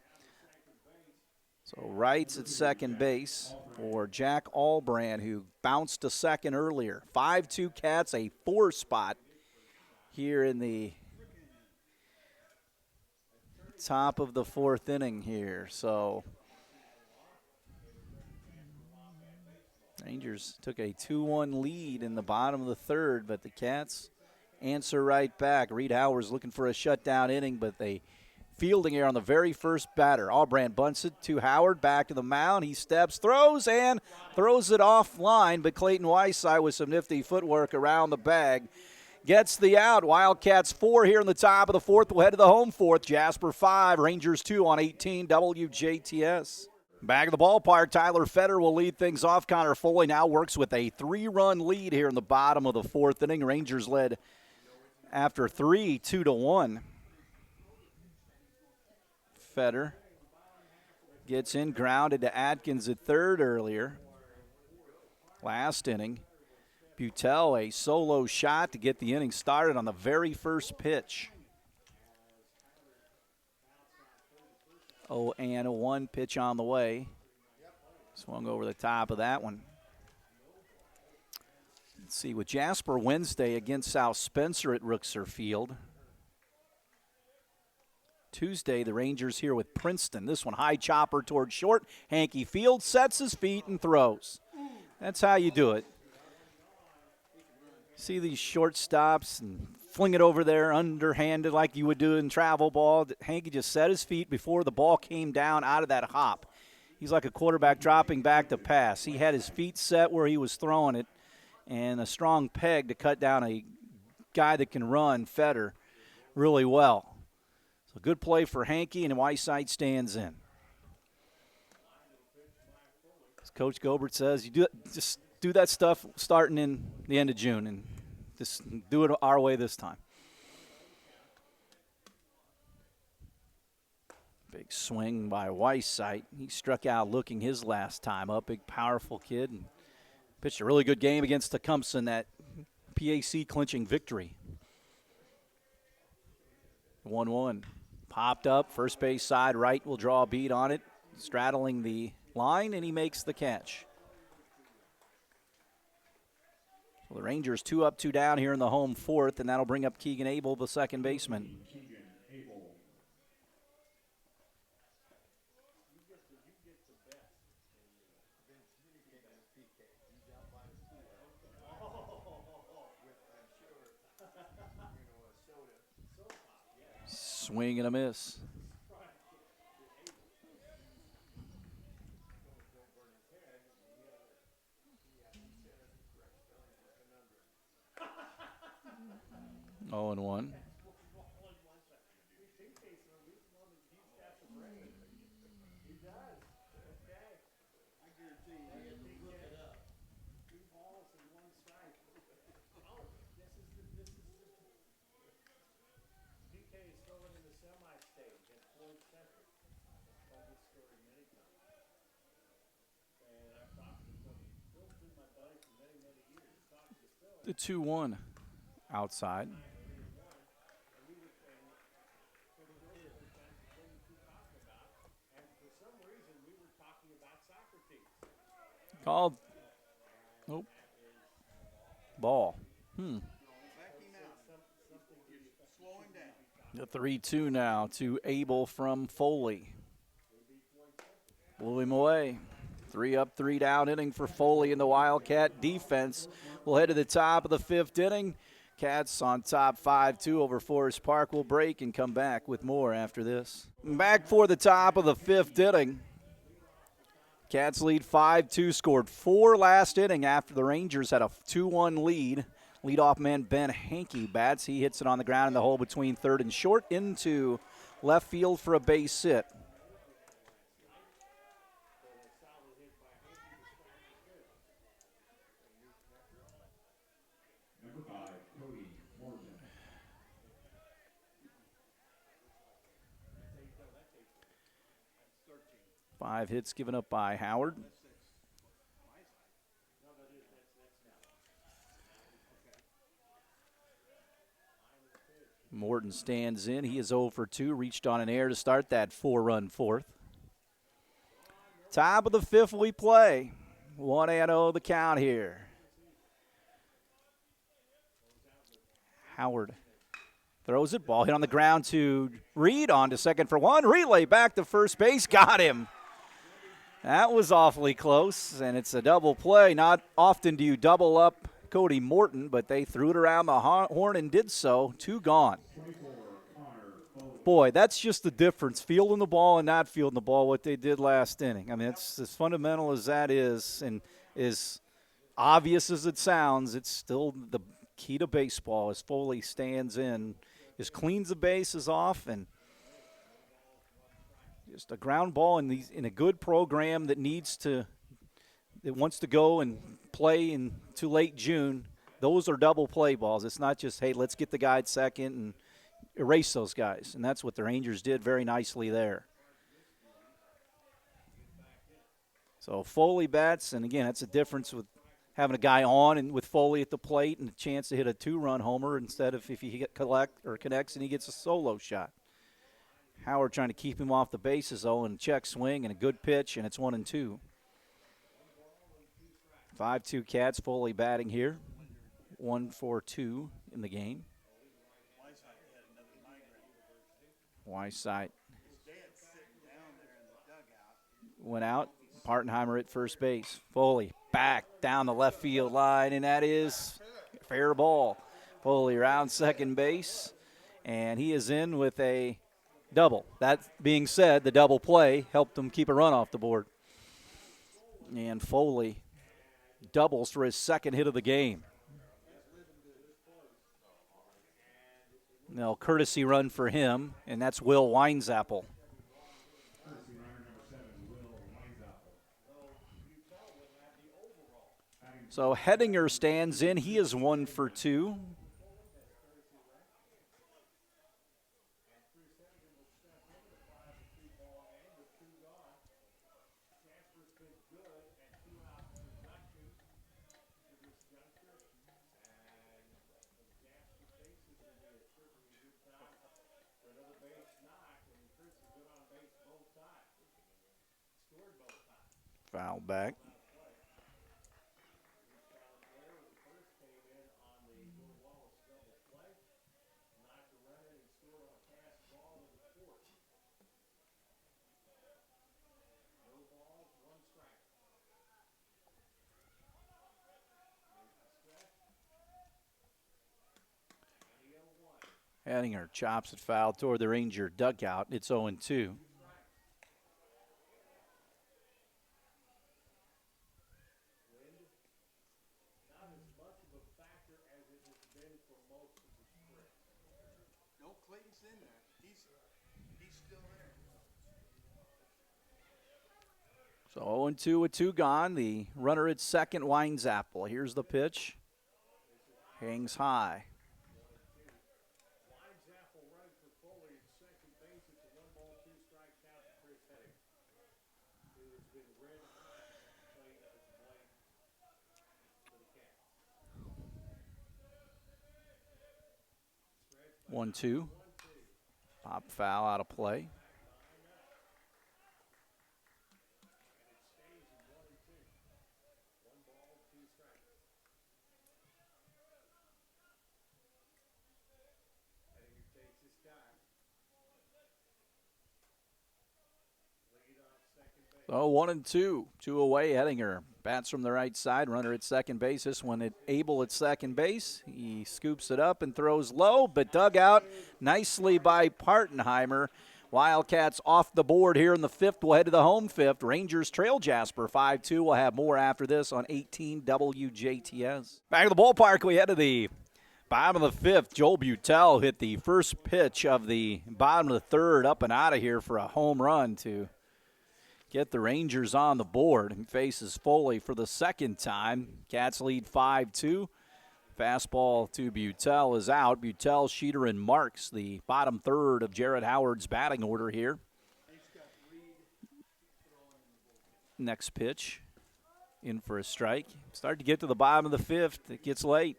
So Wright's at second base for Jack Allbrand, who bounced to second earlier. 5-2 Cats, a 4 spot here in the top of the 4th inning here. So Rangers took a 2-1 lead in the bottom of the 3rd, but the Cats answer right back. Reed Howard's looking for a shutdown inning, but they fielding here on the very first batter. Allbrand bunts it to Howard, back to the mound. He steps, throws it offline, but Clayton Whiteside with some nifty footwork around the bag gets the out. Wildcats 4 here in the top of the 4th. We'll head to the home 4th. Jasper 5, Rangers 2 on 18 WJTS. Back of the ballpark, Tyler Fetter will lead things off. Connor Foley now works with a 3-run lead here in the bottom of the 4th inning. Rangers led after 3, 2-1. Fetter gets in, grounded to Atkins at third earlier. Last inning, Butel a solo shot to get the inning started on the very first pitch. 0-1 pitch on the way. Swung over the top of that one. Let's see, with Jasper Wednesday against South Spencer at Rookser Field. Tuesday, the Rangers here with Princeton. This one, high chopper toward short. Hankey Field sets his feet and throws. That's how you do it. See these shortstops and fling it over there underhanded like you would do in travel ball. Hankey just set his feet before the ball came down out of that hop. He's like a quarterback dropping back to pass. He had his feet set where he was throwing it and a strong peg to cut down a guy that can run, Fetter, really well. So good play for Hankey, and Whiteside stands in. As Coach Gilbert says, just do that stuff starting in the end of June, and just do it our way this time. Big swing by Whiteside. He struck out looking his last time up. Big, powerful kid, and pitched a really good game against Tecumseh in that PAC clinching victory. 1-1. Popped up, first base side, Wright will draw a bead on it, straddling the line, and he makes the catch. So the Rangers 2 up, 2 down here in the home 4th, and that'll bring up Keegan Abel, the second baseman. Swing and a miss. Oh, and 1. The 2-1 outside. Called. Oh, ball. The 3-2 now to Abel from Foley. Blew him away. 3 up, 3 down inning for Foley in the Wildcat defense. We'll head to the top of the 5th inning. Cats on top 5-2 over Forest Park. We'll break and come back with more after this. Back for the top of the 5th inning. Cats lead 5-2, scored 4 last inning after the Rangers had a 2-1 lead. Leadoff man Ben Hankey bats. He hits it on the ground in the hole between third and short into left field for a base hit. Number 5, Cody Morgan. 5 hits given up by Howard. Morton stands in. He is 0 for 2. Reached on an air to start that 4-run 4th. Top of the 5th we play. 1-0 the count here. Howard throws it. Ball hit on the ground to Reed. On to second for 1. Relay back to first base. Got him. That was awfully close, and it's a double play. Not often do you double up Cody Morton, but they threw it around the horn and did so. 2 gone. Boy, that's just the difference, fielding the ball and not fielding the ball, what they did last inning. I mean, it's as fundamental as that is, and as obvious as it sounds, it's still the key to baseball as Foley stands in, just cleans the bases off, and just a ground ball in a good program that wants to go and play into late June. Those are double play balls. It's not just, hey, let's get the guy at second and erase those guys. And that's what the Rangers did very nicely there. So Foley bats, and again, that's the difference with having a guy on and with Foley at the plate and a chance to hit a 2-run homer instead of if he connects and he gets a solo shot. Howard trying to keep him off the bases, though, and check swing and a good pitch, and it's 1-2. 5-2 Cats. Foley batting here. 1-for-2 in the game. Weissite went out. Partenheimer at first base. Foley back down the left field line, and that is fair ball. Foley around second base, and he is in with a double. That being said, the double play helped them keep a run off the board. And Foley doubles for his second hit of the game. Now, courtesy run for him, and that's Will Weinzappel. So Hedinger stands in. He is 1 for 2. Foul back. Hedinger chops it foul toward the Ranger dugout. It's 0-2. So 0-2 with 2 gone. The runner at second, Weinzappel. Here's the pitch. Hangs high. One, two. Pop foul out of play. So 1-2, 2 away. Ettinger bats from the right side. Runner at second base. This one Abel at second base. He scoops it up and throws low, but dug out nicely by Partenheimer. Wildcats off the board here in the fifth. We'll head to the home fifth. Rangers trail Jasper 5-2. We'll have more after this on 18 WJTS. Back to the ballpark. We head to the bottom of the fifth. Joel Butel hit the first pitch of the bottom of the third up and out of here for a home run to get the Rangers on the board. He faces Foley for the second time. Cats lead 5-2. Fastball to Butel is out. Butel, Sheeter, and Marks, the bottom third of Jared Howard's batting order here. Next pitch, in for a strike. Start to get to the bottom of the fifth. It gets late.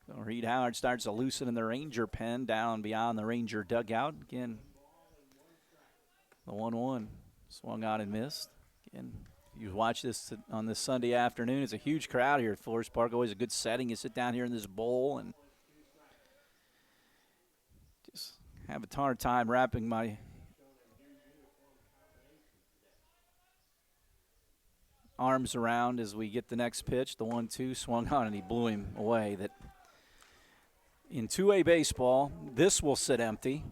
So Reed Howard starts to loosen in the Ranger pen down beyond the Ranger dugout. Again, the 1-1 swung on and missed. Again, you watch this on this Sunday afternoon. It's a huge crowd here at Forest Park. Always a good setting. You sit down here in this bowl and just have a hard time wrapping my arms around as we get the next pitch. The 1-2 swung on and he blew him away. That in 2A baseball, this will sit empty.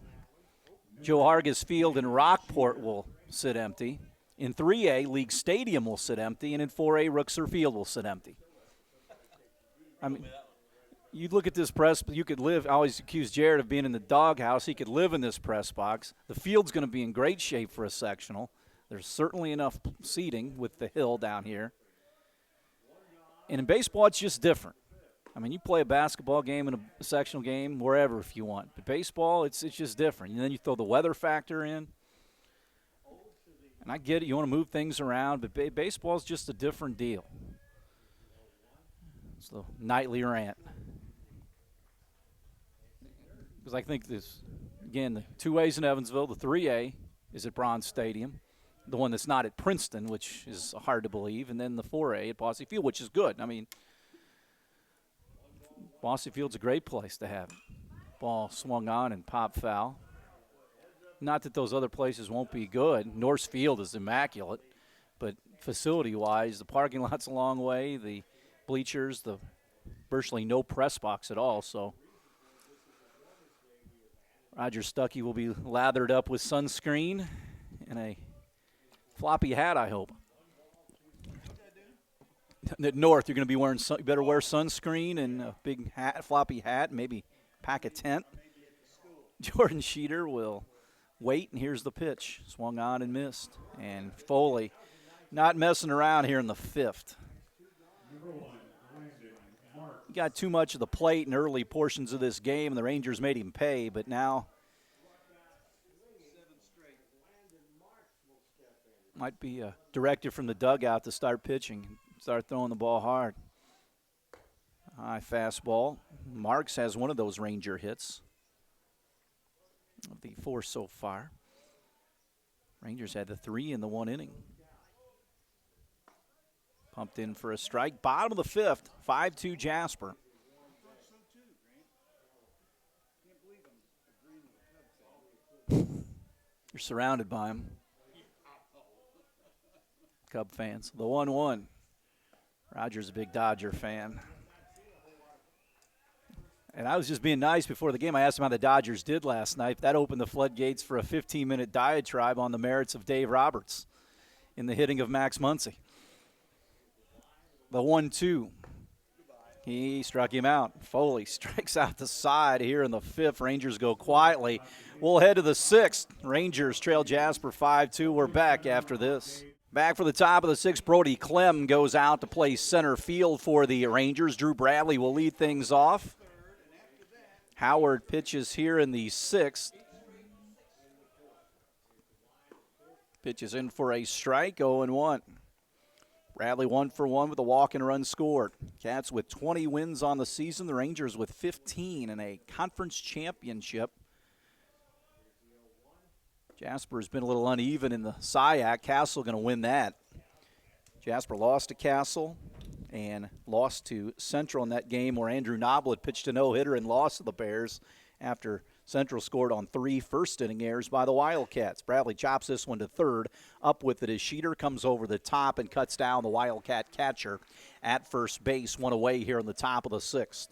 Joe Hargis Field in Rockport will sit empty. In 3A, League Stadium will sit empty. And in 4A, Rooksor Field will sit empty. I mean, you look at this press, you could live. I always accuse Jared of being in the doghouse. He could live in this press box. The field's going to be in great shape for a sectional. There's certainly enough seating with the hill down here. And in baseball, it's just different. I mean, you play a basketball game and a sectional game wherever if you want. But baseball, it's just different. And then you throw the weather factor in. And I get it. You want to move things around. But baseball is just a different deal. It's the nightly rant. Because I think this, again, the 2A's in Evansville. The 3A is at Bronze Stadium. The one that's not at Princeton, which is hard to believe. And then the 4A at Bosse Field, which is good. I mean, Bosse Field's a great place to have it. Ball swung on and popped foul. Not that those other places won't be good. Norse Field is immaculate, but facility-wise, the parking lot's a long way. The bleachers, the virtually no press box at all. So Roger Stuckey will be lathered up with sunscreen and a floppy hat, I hope. At North, you're going to be wearing you better wear sunscreen and a big hat, floppy hat, maybe pack a tent. Jordan Sheeter will wait, and here's the pitch. Swung on and missed. And Foley not messing around here in the fifth. He got too much of the plate in early portions of this game, and the Rangers made him pay, but now might be a directive from the dugout to start pitching. Start throwing the ball hard. High fastball. Marks has one of those Ranger hits of the 4 so far. Rangers had the 3 in the 1 inning. Pumped in for a strike. Bottom of the fifth, 5-2 Jasper. You're surrounded by them. Cub fans. The 1-1. Roger's a big Dodger fan. And I was just being nice before the game. I asked him how the Dodgers did last night. That opened the floodgates for a 15-minute diatribe on the merits of Dave Roberts in the hitting of Max Muncy. The 1-2. He struck him out. Foley strikes out the side here in the fifth. Rangers go quietly. We'll head to the sixth. Rangers trail Jasper 5-2. We're back after this. Back for the top of the sixth, Brody Clem goes out to play center field for the Rangers. Drew Bradley will lead things off. Howard pitches here in the sixth. Pitches in for a strike, 0-1. Bradley 1 for 1 with a walk and a run scored. Cats with 20 wins on the season. The Rangers with 15 in a conference championship. Jasper has been a little uneven in the SIAC. Castle going to win that. Jasper lost to Castle and lost to Central in that game where Andrew Noblet pitched a no-hitter and lost to the Bears after Central scored on 3 first-inning errors by the Wildcats. Bradley chops this one to third. Up with it as Sheeter comes over the top and cuts down the Wildcat catcher at first base. One away here in the top of the 6th.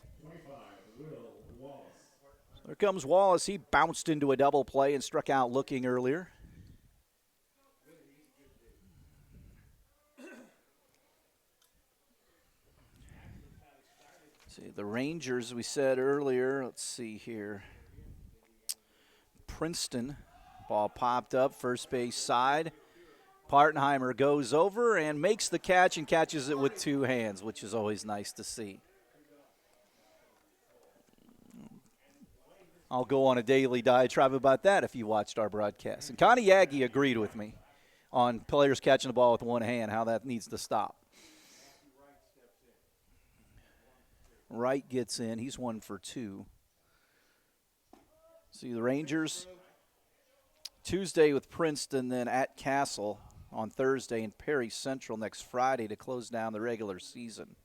There comes Wallace. He bounced into a double play and struck out looking earlier. See, the Rangers, we said earlier, let's see here. Princeton, ball popped up, first base side. Partenheimer goes over and makes the catch and catches it with 2 hands, which is always nice to see. I'll go on a daily diatribe about that if you watched our broadcast. And Connie Yagi agreed with me on players catching the ball with 1 hand, how that needs to stop. Wright gets in. He's 1 for 2. See the Rangers Tuesday with Princeton, then at Castle on Thursday, and Perry Central next Friday to close down the regular season.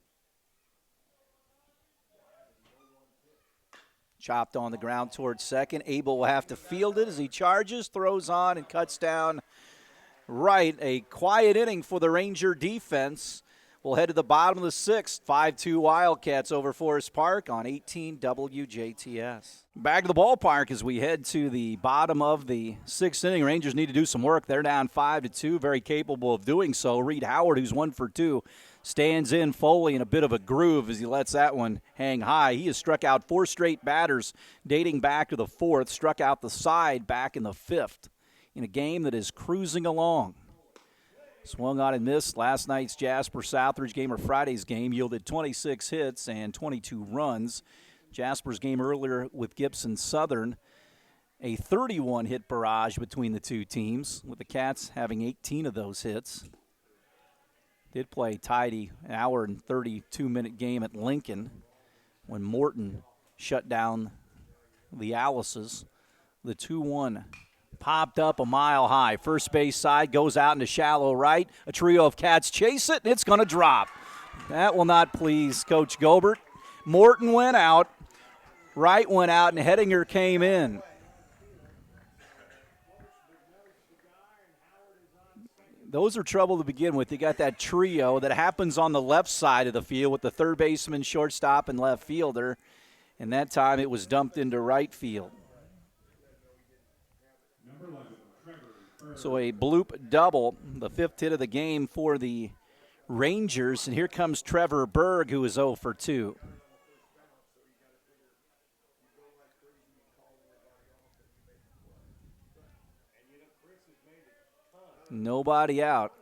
Chopped on the ground towards second. Abel will have to field it as he charges, throws on, and cuts down right. A quiet inning for the Ranger defense. We'll head to the bottom of the 6th. 5-2 Wildcats over Forest Park on 18 WJTS. Back to the ballpark as we head to the bottom of the 6th inning. Rangers need to do some work. They're down 5-2, very capable of doing so. Reed Howard, who's 1 for 2, stands in. Foley in a bit of a groove as he lets that one hang high. He has struck out 4 straight batters dating back to the 4th, struck out the side back in the 5th in a game that is cruising along. Swung on and missed. Last night's Jasper Southridge game, or Friday's game, yielded 26 hits and 22 runs. Jasper's game earlier with Gibson Southern, a 31-hit barrage between the two teams, with the Cats having 18 of those hits. Did play tidy, an hour and 32-minute game at Lincoln when Morton shut down the Alices. The 2-1 popped up a mile high. First base side goes out into shallow right. A trio of Cats chase it, and it's going to drop. That will not please Coach Gobert. Morton went out. Wright went out, and Hedinger came in. Those are trouble to begin with. You got that trio that happens on the left side of the field with the third baseman, shortstop, and left fielder. And that time it was dumped into right field. So a bloop double, the 5th hit of the game for the Rangers. And here comes Trevor Berg, who is 0 for 2. Nobody out.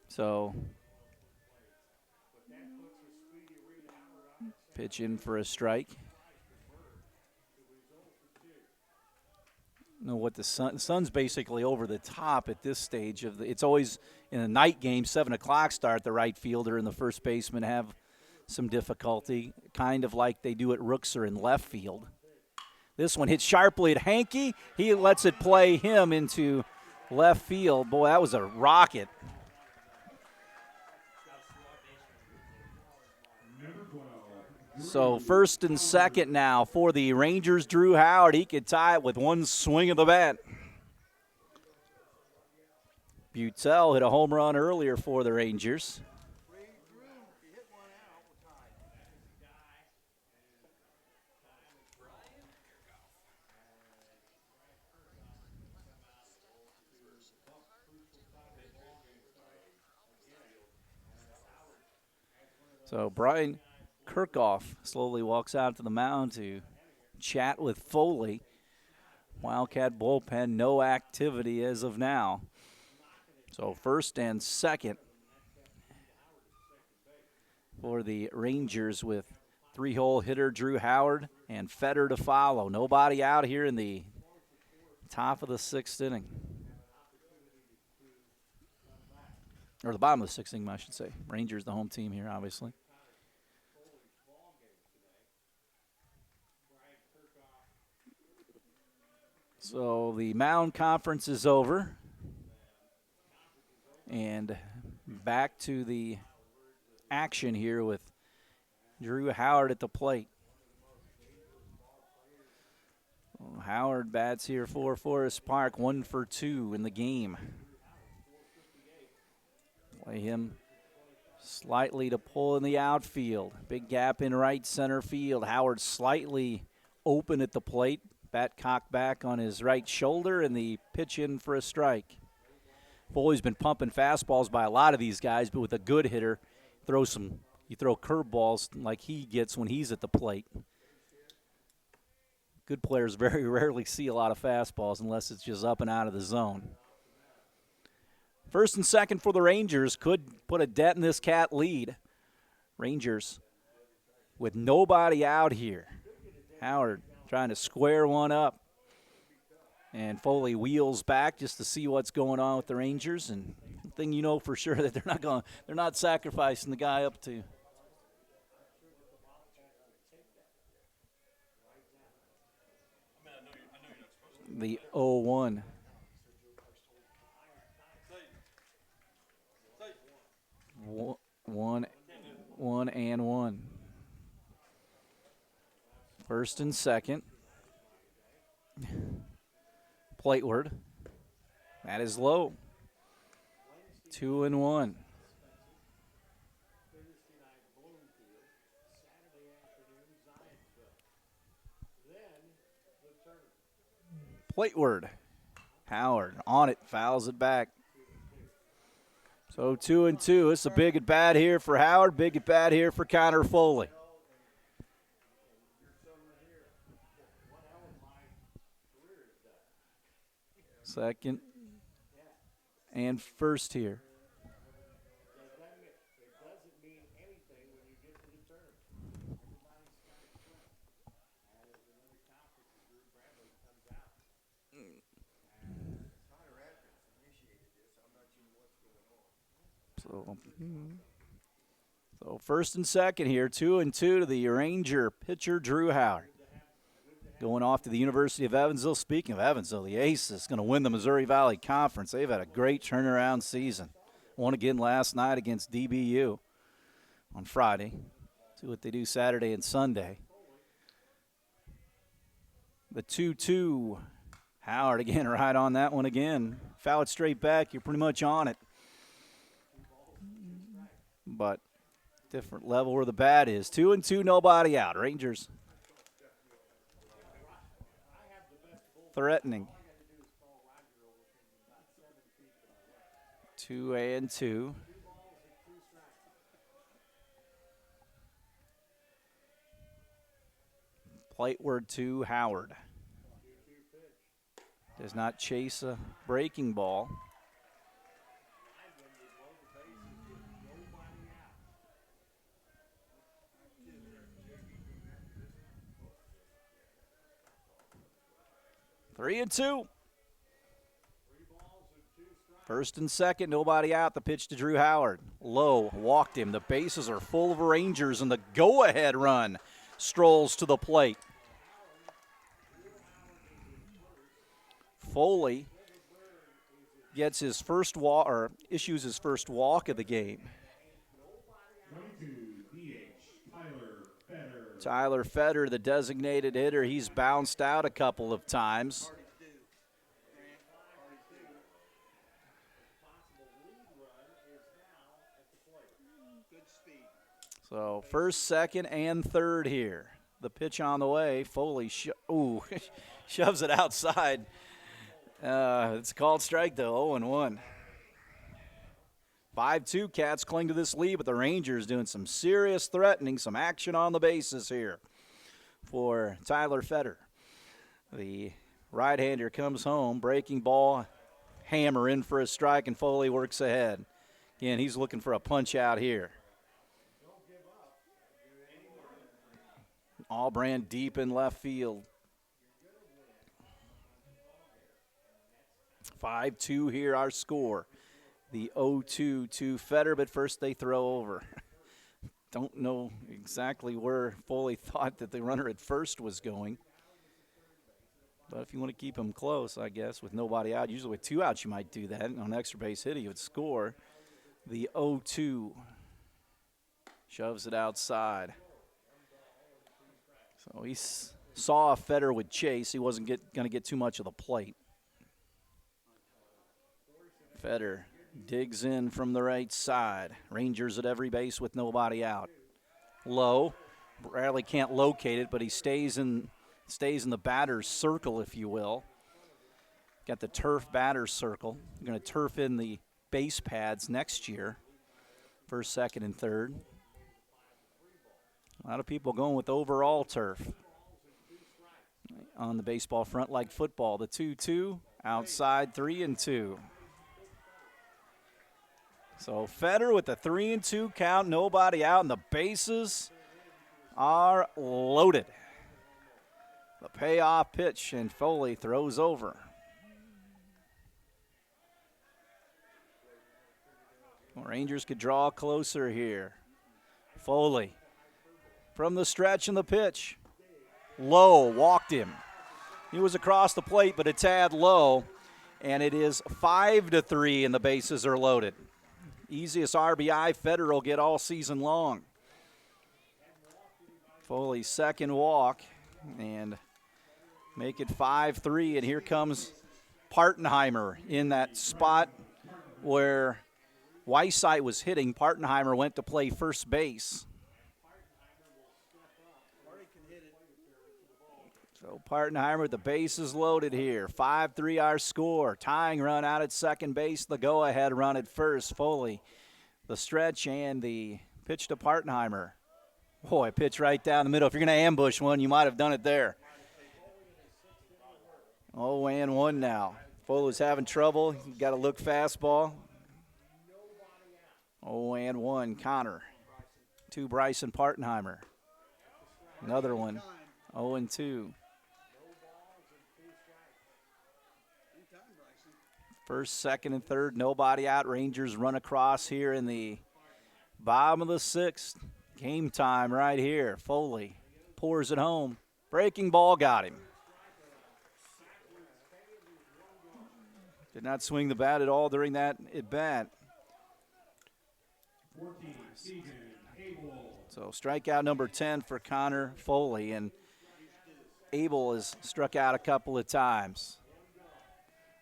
So pitch in for a strike. Know what the sun's basically over the top at this stage of the. It's always in a night game, 7 o'clock start. The right fielder and the first baseman have some difficulty, kind of like they do at Rookser in left field. This one hits sharply at Hankey. He lets it play him into left field. Boy, that was a rocket. So first and second now for the Rangers. Drew Howard, he could tie it with one swing of the bat. Butel hit a home run earlier for the Rangers. So Brian Kirchhoff slowly walks out to the mound to chat with Foley. Wildcat bullpen, no activity as of now. So first and second for the Rangers with 3-hole hitter Drew Howard and Fetter to follow. Nobody out here in the top of the 6th inning. Or the bottom of the 6th inning, I should say. Rangers the home team here, obviously. So the mound conference is over. And back to the action here with Drew Howard at the plate. Well, Howard bats here for Forest Park, 1 for 2 in the game. Play him slightly to pull in the outfield. Big gap in right center field. Howard slightly open at the plate. Bat cocked back on his right shoulder, and the pitch in for a strike. Foley's been pumping fastballs by a lot of these guys, but with a good hitter, you throw curveballs like he gets when he's at the plate. Good players very rarely see a lot of fastballs unless it's just up and out of the zone. First and second for the Rangers could put a dent in this Cat lead. Rangers with nobody out here. Howard trying to square one up. And Foley wheels back just to see what's going on with the Rangers. And the thing you know for sure that they're not sacrificing the guy up to. The 0-1. One and one. First and second. Plateward. That is low. 2-1. Plateward. Howard on it, fouls it back. So 2-2. It's a big at bat here for Howard, big at bat here for Connor Foley. Second and first here. So first and second here, 2-2 to the Ranger pitcher, Drew Howard. Going off to the University of Evansville. Speaking of Evansville, the Ace is going to win the Missouri Valley Conference. They've had a great turnaround season. Won again last night against DBU on Friday. See what they do Saturday and Sunday. The 2-2. Howard again right on that one again. Foul it straight back. You're pretty much on it. But different level where the bat is. 2-2, nobody out. Rangers threatening. 2-2. Plateward to Howard. Does not chase a breaking ball. Three and two. First and second, nobody out. The pitch to Drew Howard. Low, walked him. The bases are full of Rangers, and the go-ahead run strolls to the plate. Foley gets his first walk, or issues his first walk of the game. Tyler Fetter, the designated hitter, he's bounced out a couple of times. So first, second, and third here. The pitch on the way. Foley shoves it outside. It's a called strike, though, 0-1. 5-2, Cats cling to this lead, but the Rangers doing some serious threatening, some action on the bases here for Tyler Fetter. The right-hander comes home, breaking ball, hammer in for a strike, and Foley works ahead. Again, he's looking for a punch out here. Allbrand deep in left field. 5-2 here, our score. The 0-2 to Fetter, but first they throw over. Don't know exactly where Foley thought that the runner at first was going. But if you want to keep him close, I guess, with nobody out. Usually with two outs you might do that. On extra base hit, he would score. The 0-2 shoves it outside. So he's saw Feder would chase. He wasn't going to get too much of the plate. Feder digs in from the right side. Rangers at every base with nobody out. Low. Bradley can't locate it, but he stays in the batter's circle, if you will. Got the turf batter's circle. You're going to turf in the base pads next year. First, second, and third. A lot of people going with overall turf on the baseball front like football. The 2-2, outside 3-2. So Feder with the 3-2 count, nobody out, and the bases are loaded. The payoff pitch, and Foley throws over. Rangers could draw closer here. Foley from the stretch and the pitch. Low, walked him. He was across the plate, but a tad low, and it is 5-3, and the bases are loaded. Easiest RBI Feder will get all season long. Foley's second walk, and make it 5-3, and here comes Partenheimer in that spot where Weissite was hitting. Partenheimer went to play first base. So Partenheimer, the base is loaded here. 5-3 our score. Tying run out at second base. The go-ahead run at first. Foley, the stretch and the pitch to Partenheimer. Boy, pitch right down the middle. If you're going to ambush one, you might have done it there. 0-1 now. Foley's having trouble. He's got to look fastball. 0-1, Connor. To Bryson Partenheimer. Another one. 0-2. First, second, and third, nobody out. Rangers run across here in the bottom of the sixth. Game time right here. Foley pours it home. Breaking ball got him. Did not swing the bat at all during that at-bat. So strikeout number 10 for Connor Foley, and Abel has struck out a couple of times.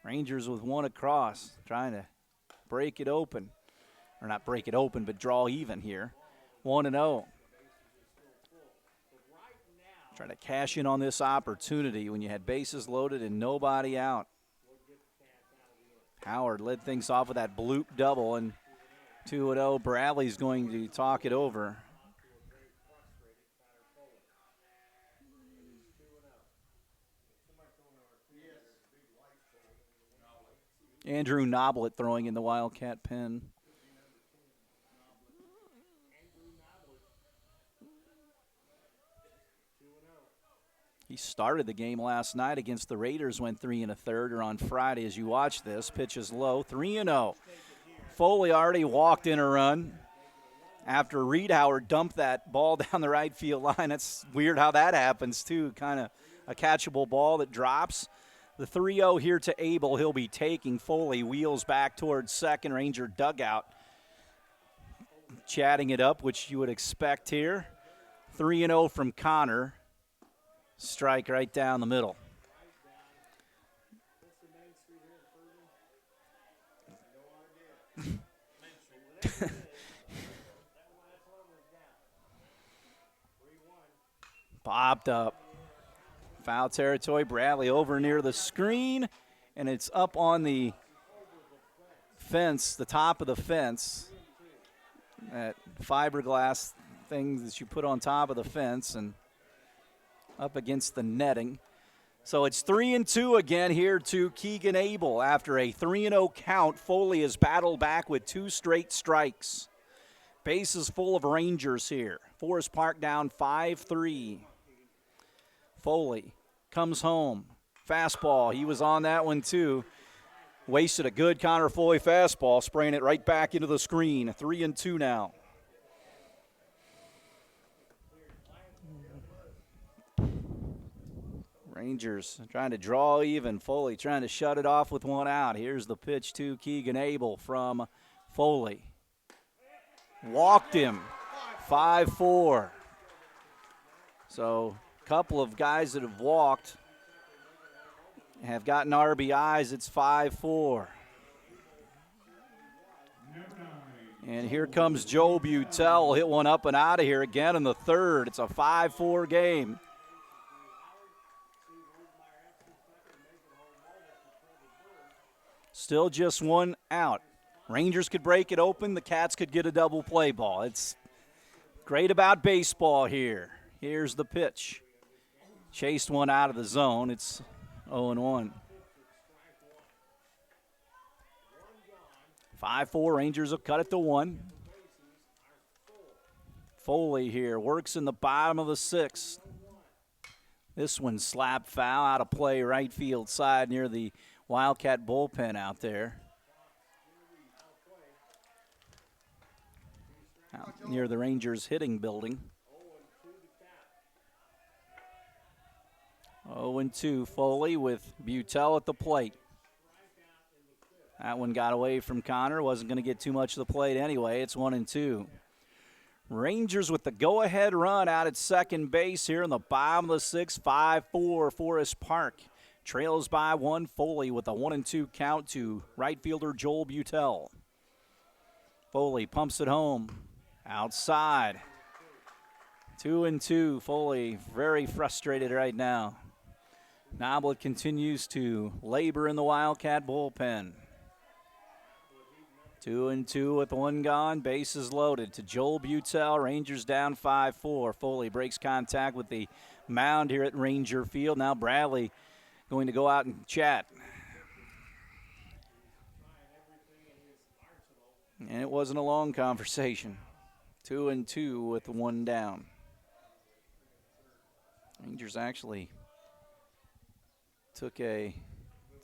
Rangers with one across, trying to break it open. Or not break it open, but draw even here. 1-0. Trying to cash in on this opportunity when you had bases loaded and nobody out. Howard led things off with that bloop double, and 2-0. Bradley's going to talk it over. Andrew Noblet throwing in the Wildcat pen. He started the game last night against the Raiders, went 3 1/3, or on Friday as you watch this. Pitch is low, 3-0. Foley already walked in a run after Reed Howard dumped that ball down the right field line. That's weird how that happens, too. Kind of a catchable ball that drops. The 3-0 here to Abel. He'll be taking. Foley wheels back towards second. Ranger dugout chatting it up, which you would expect here. 3-0 from Connor. Strike right down the middle. Popped up. Foul territory. Bradley over near the screen, and it's up on the fence, the top of the fence. That fiberglass thing that you put on top of the fence and up against the netting. So it's 3-2 again here to Keegan Abel. After a 3-0 count, Foley has battled back with 2 straight strikes. Bases full of Rangers here. Forest Park down 5-3. Foley comes home. Fastball. He was on that one too. Wasted a good Connor Foley fastball, spraying it right back into the screen. 3-2 now. Rangers trying to draw even. Foley trying to shut it off with one out. Here's the pitch to Keegan Abel from Foley. Walked him. 5-4. So couple of guys that have walked have gotten RBIs. It's 5-4. And here comes Joe Butel. Hit one up and out of here again in the third. It's a 5-4 game. Still just one out. Rangers could break it open. The Cats could get a double play ball. It's great about baseball here. Here's the pitch. Chased one out of the zone. It's 0-1. 5-4, Rangers will cut it to 1. Foley here works in the bottom of the sixth. This one slap foul out of play right field side near the Wildcat bullpen out there. Out near the Rangers hitting building. 0-2, Foley with Butel at the plate. That one got away from Connor. Wasn't going to get too much of the plate anyway. It's 1-2. Rangers with the go-ahead run out at second base here in the bottom of the sixth. 5-4, Forest Park. Trails by 1. Foley with a 1-2 count to right fielder Joel Butel. Foley pumps it home. Outside. 2-2. Foley very frustrated right now. Noblet continues to labor in the Wildcat bullpen. 2-2 with one gone. Bases loaded to Joel Butel. Rangers down 5-4. Foley breaks contact with the mound here at Ranger Field. Now Bradley going to go out and chat. And it wasn't a long conversation. 2-2 with one down. Rangers actually took a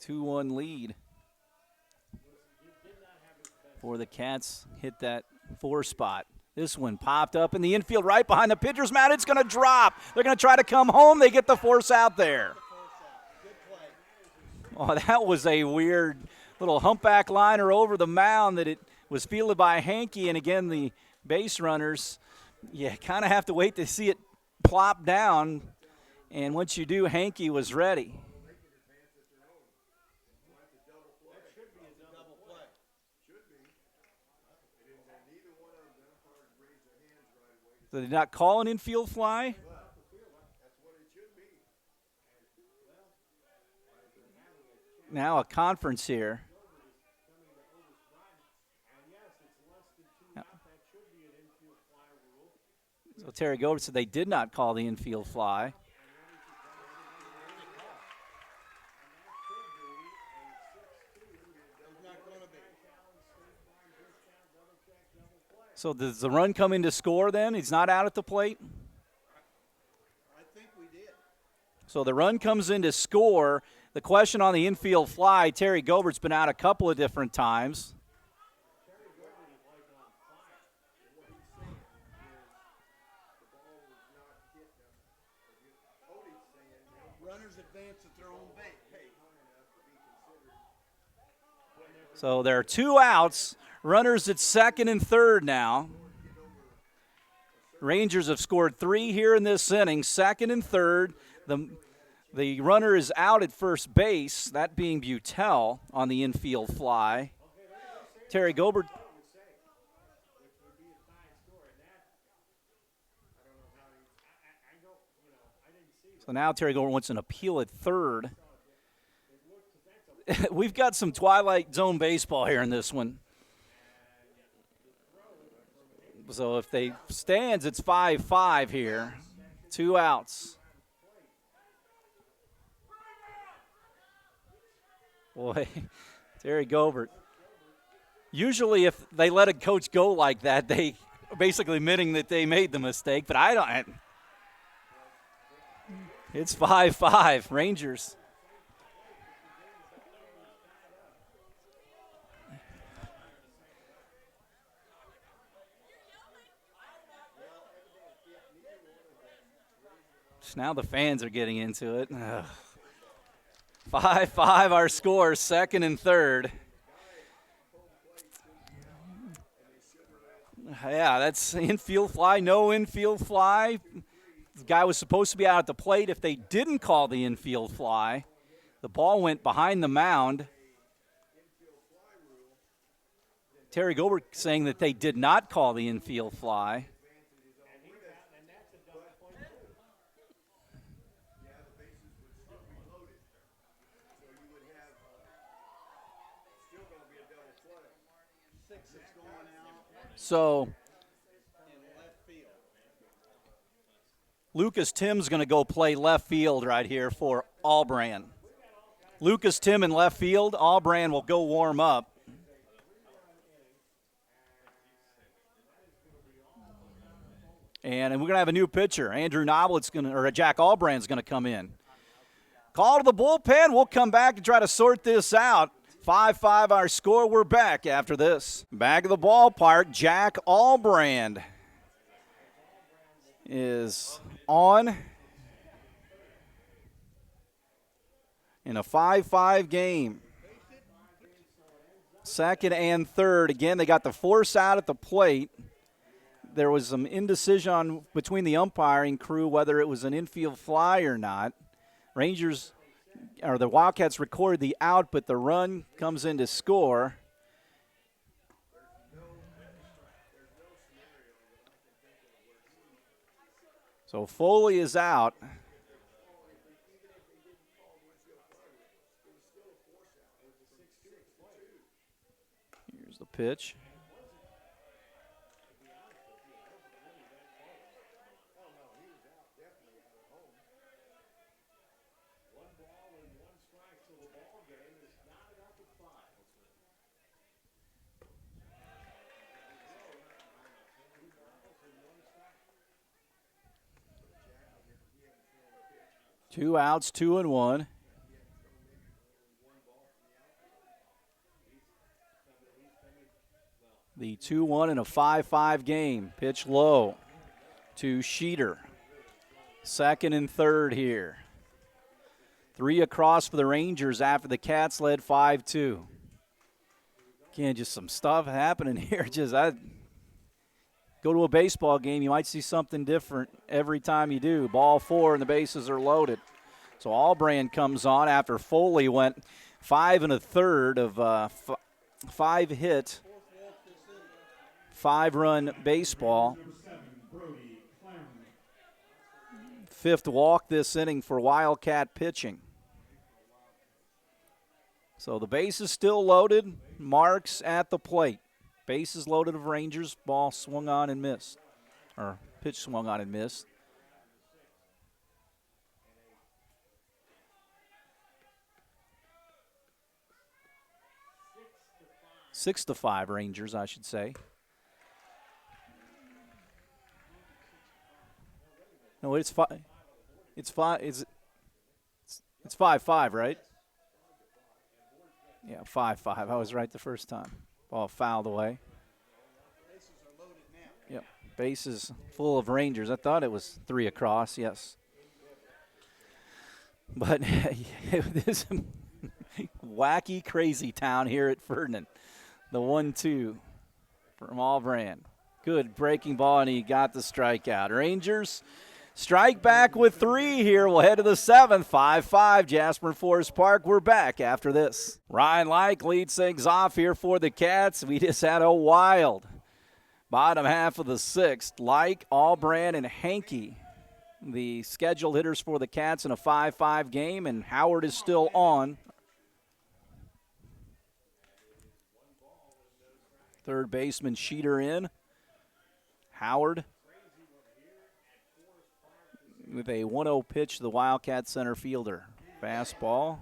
2-1 lead before the Cats hit that 4 spot. This one popped up in the infield right behind the pitcher's mound. It's going to drop. They're going to try to come home. They get the force out there. Oh, that was a weird little humpback liner over the mound that it was fielded by Hankey. And again, the base runners, you kind of have to wait to see it plop down. And once you do, Hankey was ready. So they did not call an infield fly? Now a conference here. So Terry Gobert said they did not call the infield fly. So does the run come in to score then? He's not out at the plate? I think we did. So the run comes in to score. The question on the infield fly, Terry Gobert's been out a couple of different times. Runners advance at their own pace. So there are 2 outs. Runners at second and third now. Rangers have scored 3 here in this inning, second and third. The runner is out at first base, that being Butel on the infield fly. Terry Gobert. So now Terry Gobert wants an appeal at third. We've got some Twilight Zone baseball here in this one. So if they stands, it's 5-5 here. 2 outs. Boy, Terry Gobert. Usually if they let a coach go like that, they basically admitting that they made the mistake. But I don't. It's 5-5, Rangers. Now the fans are getting into it. 5-5 our score, second and third. Yeah, that's infield fly, no infield fly. The guy was supposed to be out at the plate if they didn't call the infield fly. The ball went behind the mound. Terry Gilbert saying that they did not call the infield fly. So Lucas Tim's going to go play left field right here for Allbrand. Lucas Tim in left field. Allbrand will go warm up. And we're going to have a new pitcher. Andrew Noblett's going to, or Jack Allbrand's going to come in. Call to the bullpen. We'll come back and try to sort this out. 5-5 our score. We're back after this. Back of the ballpark, Jack Allbrand is on in a 5-5 game. Second and third. Again, they got the force out at the plate. There was some indecision between the umpiring crew whether it was an infield fly or not. The Wildcats recorded the out, but the run comes in to score. So Foley is out. Here's the pitch. Two outs, 2-1. The 2-1 in a 5-5 game. Pitch low to Sheeter. Second and third here. 3 across for the Rangers after the Cats led 5-2. Again, just some stuff happening here. Go to a baseball game, you might see something different every time you do. Ball 4 and the bases are loaded. So Allbrand comes on after Foley went 5 1/3 of 5 hit, 5-run baseball. 5th walk this inning for Wildcat pitching. So the base is still loaded. Marks at the plate. Bases loaded of Rangers. Ball swung on and missed. Or pitch swung on and missed. Six to 5 Rangers, I should say. No, it's 5. It's 5. It's 5-5, right? Yeah, 5-5. I was right the first time. Ball fouled away. Yep, bases full of Rangers. I thought it was 3 across, yes. But this wacky, crazy town here at Ferdinand. The 1-2 from Allbrand. Good breaking ball, and he got the strikeout. Rangers strike back with 3 here. We'll head to the 7th. 5-5, Jasper and Forest Park. We're back after this. Ryan Like leads things off here for the Cats. We just had a wild bottom half of the 6th. Like, Allbrand, and Hankey, the scheduled hitters for the Cats in a 5-5 game, and Howard is still on. Third baseman Sheeter in. Howard with a 1-0 pitch to the Wildcat center fielder. Fastball.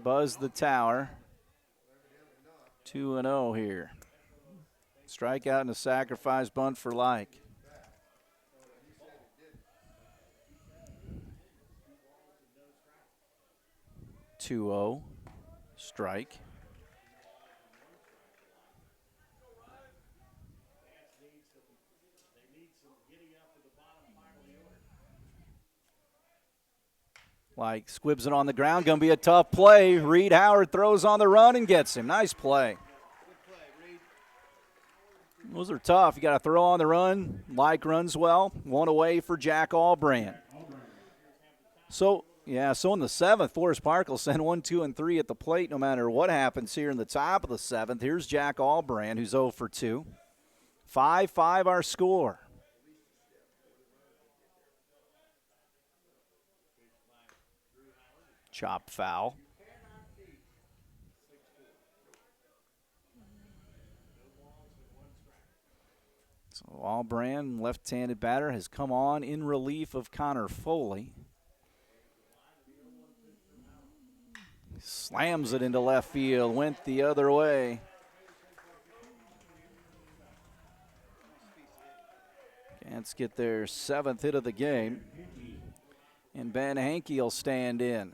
Buzz the tower. 2-0 here. Strikeout and a sacrifice bunt for Like. Two-0. Strike. Like squibs it on the ground. Going to be a tough play. Reed Howard throws on the run and gets him. Nice play. Those are tough. You got to throw on the run. Like runs well. One away for Jack Allbrand. So in the 7th, Forest Park will send 1, 2, and 3 at the plate no matter what happens here in the top of the 7th. Here's Jack Allbrand, who's 0 for 2. 5-5 our score. Chop foul. So Allbrand, left-handed batter, has come on in relief of Connor Foley. Slams it into left field, went the other way. Cats get their 7th hit of the game. And Ben Hankey will stand in.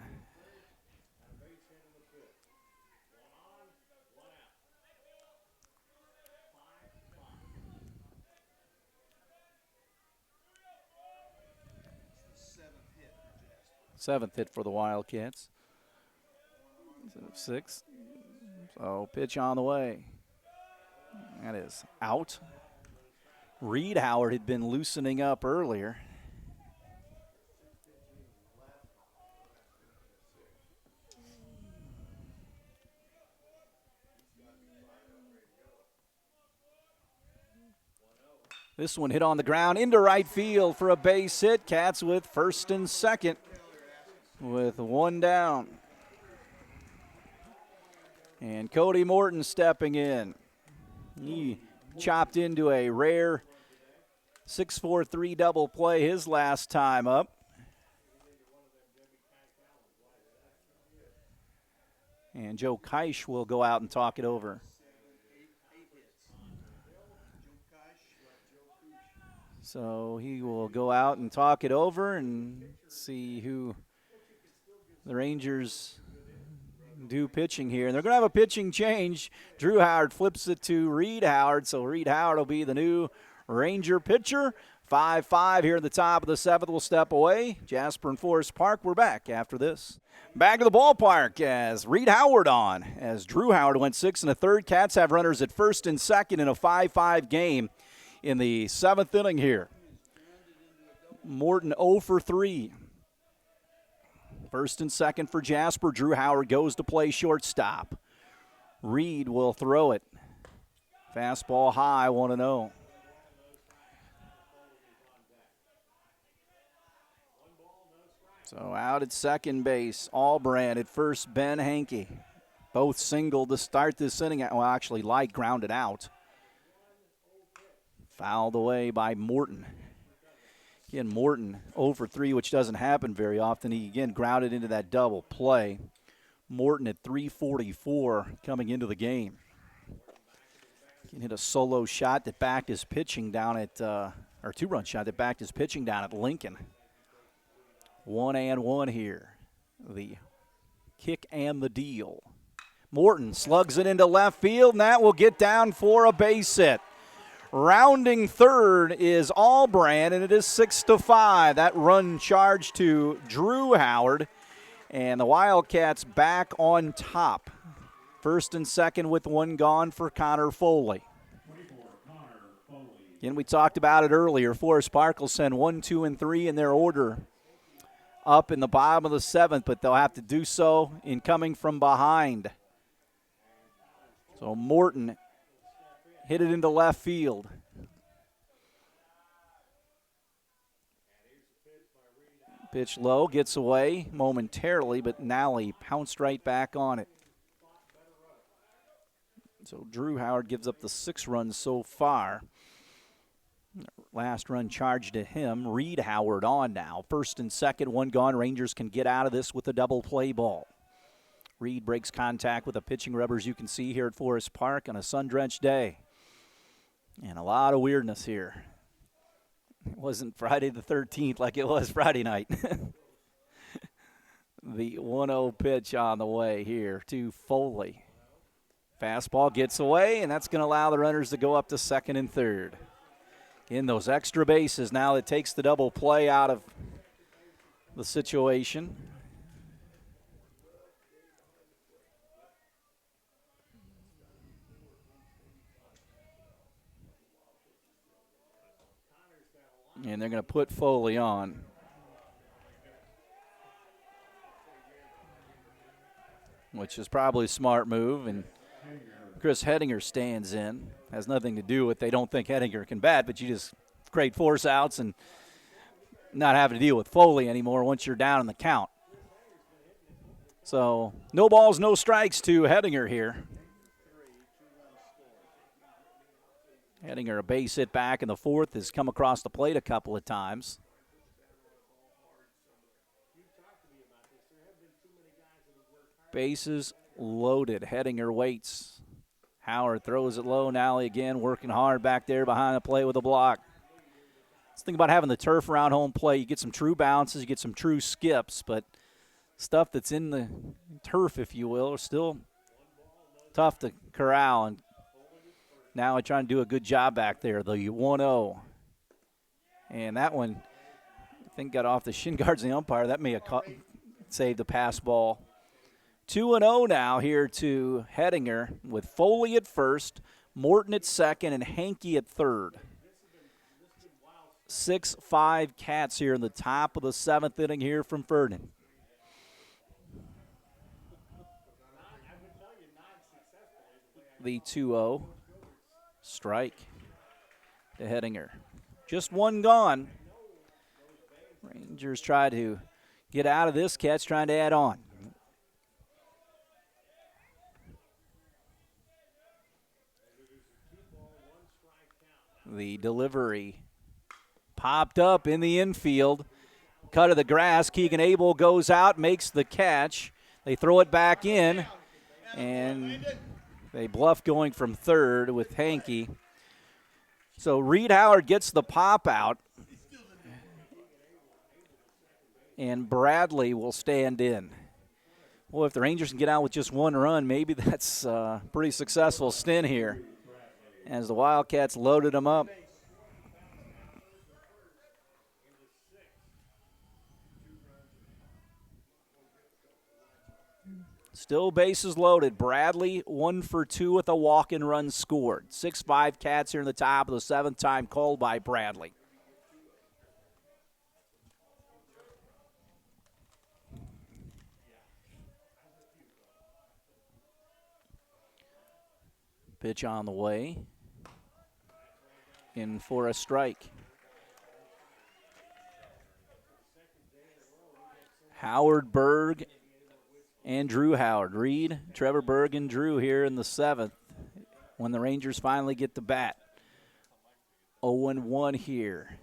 Seventh hit for the Wildcats. 6. So pitch on the way. That is out. Reed Howard had been loosening up earlier. This one hit on the ground into right field for a base hit. Cats with first and second with one down. And Cody Morton stepping in. He chopped into a rare 6-4-3 double play his last time up. And Joe Keisch will go out and talk it over. So he will go out and talk it over and see who the Rangers do pitching here. And they're going to have a pitching change. Drew Howard flips it to Reed Howard, so Reed Howard will be the new Ranger pitcher. 5-5 here at the top of the 7th. Will step away. Jasper and Forest Park, we're back after this. Back to the ballpark as Reed Howard on. As Drew Howard went 6 1/3. Cats have runners at first and second in a 5-5 game in the 7th inning here. Morton 0 for 3. First and second for Jasper. Drew Howard goes to play shortstop. Reed will throw it. Fastball high, 1-0. So out at second base, Allbrand at first, Ben Hankey. Both singled to start this inning. Well, actually, Light grounded out. Fouled away by Morton. Again, Morton 0 for 3, which doesn't happen very often. He, again, grounded into that double play. Morton at 344 coming into the game. He hit a solo shot that backed his pitching down at, or two-run shot that backed his pitching down at Lincoln. 1-1 here. The kick and the deal. Morton slugs it into left field, and that will get down for a base hit. Rounding third is Allbrand, and it is 6-5. That run charged to Drew Howard, and the Wildcats back on top. First and second with one gone for Connor Foley. Again, we talked about it earlier. Forest Park will send 1, 2, and 3 in their order up in the bottom of the 7th, but they'll have to do so in coming from behind. So Morton hit it into left field. Pitch low, gets away momentarily, but Nally pounced right back on it. So Drew Howard gives up the 6 runs so far. Last run charged to him. Reed Howard on now. First and second, one gone. Rangers can get out of this with a double play ball. Reed breaks contact with the pitching rubbers you can see here at Forest Park on a sun-drenched day. And a lot of weirdness here. It wasn't Friday the 13th like it was Friday night. The 1-0 pitch on the way here to Foley. Fastball gets away, and that's going to allow the runners to go up to second and third. In those extra bases now, it takes the double play out of the situation. And they're going to put Foley on. Which is probably a smart move. And Chris Hedinger stands in. Has nothing to do with they don't think Hedinger can bat, but you just create force outs and not having to deal with Foley anymore once you're down in the count. So no balls, no strikes to Hedinger here. Hedinger a base hit back in the fourth, has come across the plate a couple of times. Bases loaded. Hedinger waits. Howard throws it low. Nally again working hard back there behind the plate with a block. Let's think about having the turf around home plate. You get some true bounces, you get some true skips, but stuff that's in the turf, if you will, is still tough to corral. And now I trying to do a good job back there. The 1-0. And that one, I think, got off the shin guards of the umpire. That may have saved the pass ball. 2-0 now here to Hedinger with Foley at first, Morton at second, and Hankey at third. 6-5 Cats here in the top of the seventh inning here from Ferdinand. The 2-0 strike to Hedinger. Just one gone. Rangers try to get out of this. Cats trying to add on. The delivery popped up in the infield. Cut of the grass. Keegan Abel goes out, makes the catch. They throw it back in, and they bluff going from third with Hankey. So Reed Howard gets the pop out, and Bradley will stand in. Well, if the Rangers can get out with just one run, maybe that's a pretty successful stint here as the Wildcats loaded them up. Still bases loaded. Bradley 1 for 2 with a walk and run scored. 6-5 Cats here in the top of the seventh, time called by Bradley. Pitch on the way. In for a strike. Howard, Berg, and Drew Howard. Reed, Trevor Berg, and Drew here in the seventh when the Rangers finally get the bat. 0-1 here.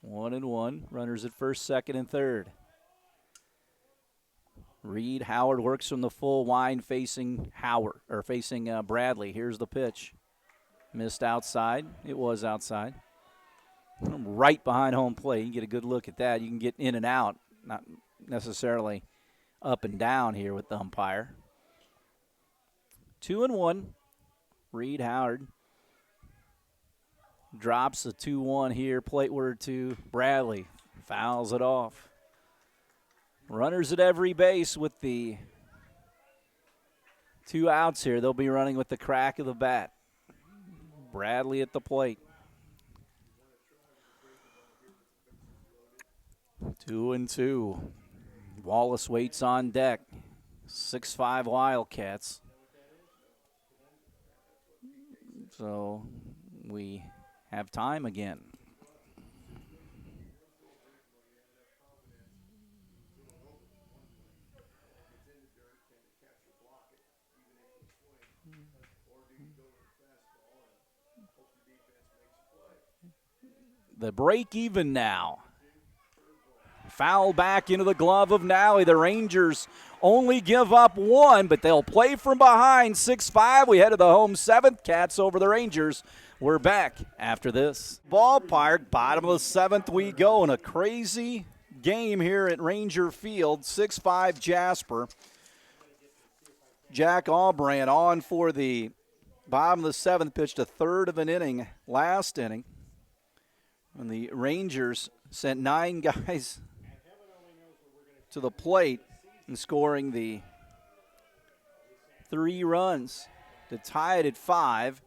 One and one. Runners at first, second, and third. Reed Howard works from the full wind facing Bradley. Here's the pitch. Missed outside. It was outside. Right behind home plate. You can get a good look at that. You can get in and out, not necessarily up and down here with the umpire. 2-1. Reed Howard drops the 2-1 here. Plateward to Bradley. Fouls it off. Runners at every base with the 2 outs here. They'll be running with the crack of the bat. Bradley at the plate. 2-2. Wallace waits on deck. 6-5 Wildcats. So we have time again. The break even now. Foul back into the glove of Nally. The Rangers only give up 1, but they'll play from behind. 6-5. We head to the home seventh. Cats over the Rangers. We're back after this. Ballpark, bottom of the seventh we go in a crazy game here at Ranger Field. 6-5 Jasper. Jack Albrandt on for the bottom of the seventh, pitched a third of an inning last inning. And the Rangers sent 9 guys to the plate and scoring the 3 runs to tie it at 5.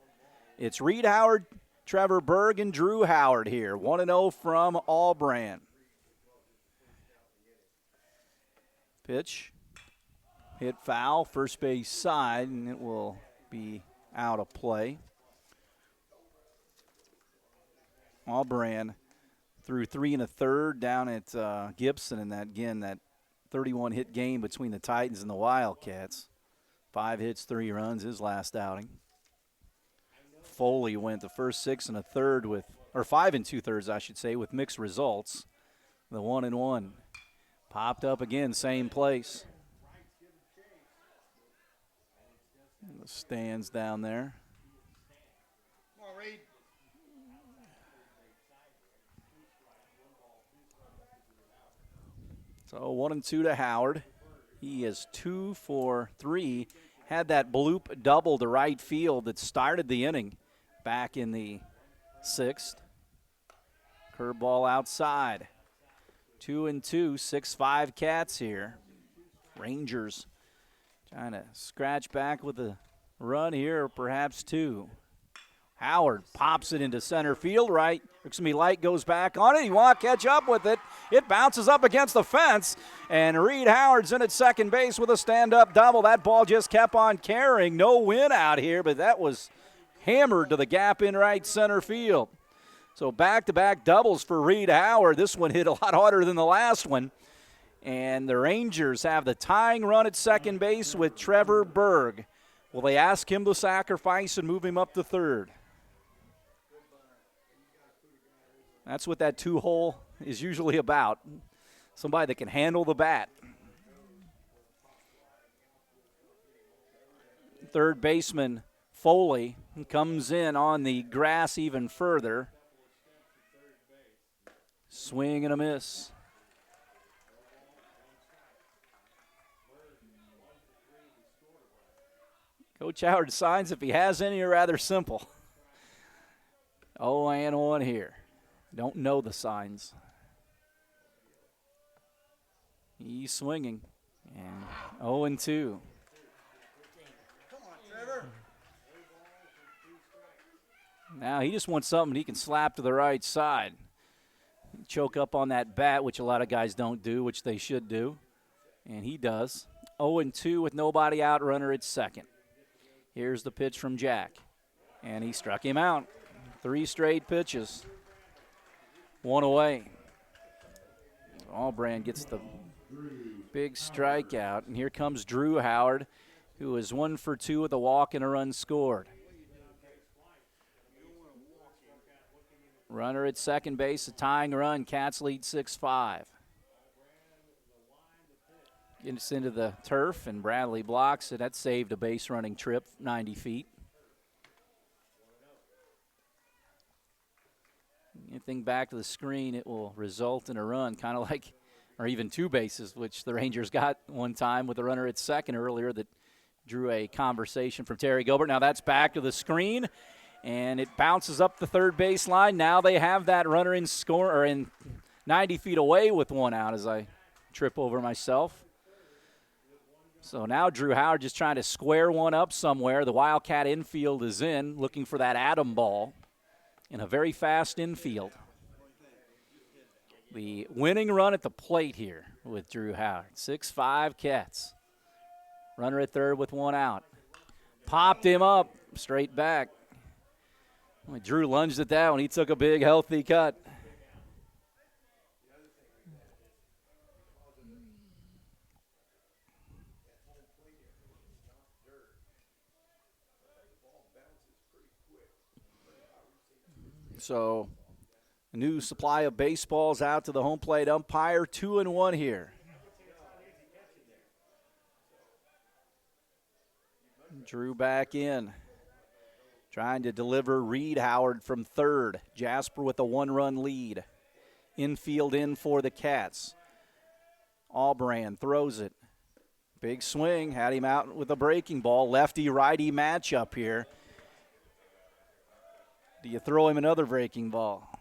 It's Reed Howard, Trevor Berg, and Drew Howard here. 1-0 from Albran. Pitch. Hit foul, first base side, and it will be out of play. Albran threw 3 1/3 down at Gibson in that 31-hit game between the Titans and the Wildcats. 5 hits, 3 runs, his last outing. Foley went the first 6 1/3 with, or 5 2/3, I should say, with mixed results. The 1-1 popped up again, same place. The stands down there. Come on, Reed. So 1-2 to Howard. He is 2 for 3. Had that bloop double to right field that started the inning back in the 6th. Curveball outside. 2-2, 6-5 Cats here. Rangers trying to scratch back with a run here, or perhaps 2. Howard pops it into center field. Light goes back on it. He won't catch up with it. It bounces up against the fence, and Reed Howard's in at second base with a stand-up double. That ball just kept on carrying. No win out here, but that was hammered to the gap in right center field. So back-to-back doubles for Reed Howard. This one hit a lot harder than the last one. And the Rangers have the tying run at second base with Trevor Berg. Will they ask him to sacrifice and move him up to third? That's what that 2-hole is usually about. Somebody that can handle the bat. Third baseman Foley comes in on the grass even further. Swing and a miss. Coach Howard signs if he has any are rather simple. 0-1 here. Don't know the signs. He's swinging. And 0-2. Come on, Trevor. Now he just wants something he can slap to the right side. Choke up on that bat, which a lot of guys don't do, which they should do. And he does. 0-2 with nobody out, runner at second. Here's the pitch from Jack. And he struck him out. 3 straight pitches. 1 away. Albran gets the big strikeout. And here comes Drew Howard, who is 1 for 2 with a walk and a run scored. Runner at second base, a tying run. Cats lead 6-5. Gets into the turf, and Bradley blocks it. That saved a base running trip, 90 feet. Anything back to the screen, it will result in a run, kind of like, or even 2 bases, which the Rangers got one time with a runner at second earlier that drew a conversation from Terry Gilbert. Now that's back to the screen, and it bounces up the third base line. Now they have that runner in score, or in 90 feet away with 1 out as I trip over myself. So now Drew Howard just trying to square one up somewhere. The Wildcat infield is in, looking for that Adam ball in a very fast infield. The winning run at the plate here with Drew Howard. 6-5 Cats. Runner at third with 1 out. Popped him up, straight back. Drew lunged at that one. He took a big, healthy cut. So, a new supply of baseballs out to the home plate umpire. 2-1 here. Drew back in. Trying to deliver Reed Howard from third. Jasper with a 1-run lead. Infield in for the Cats. Albran throws it. Big swing. Had him out with a breaking ball. Lefty-righty matchup here. Do you throw him another breaking ball?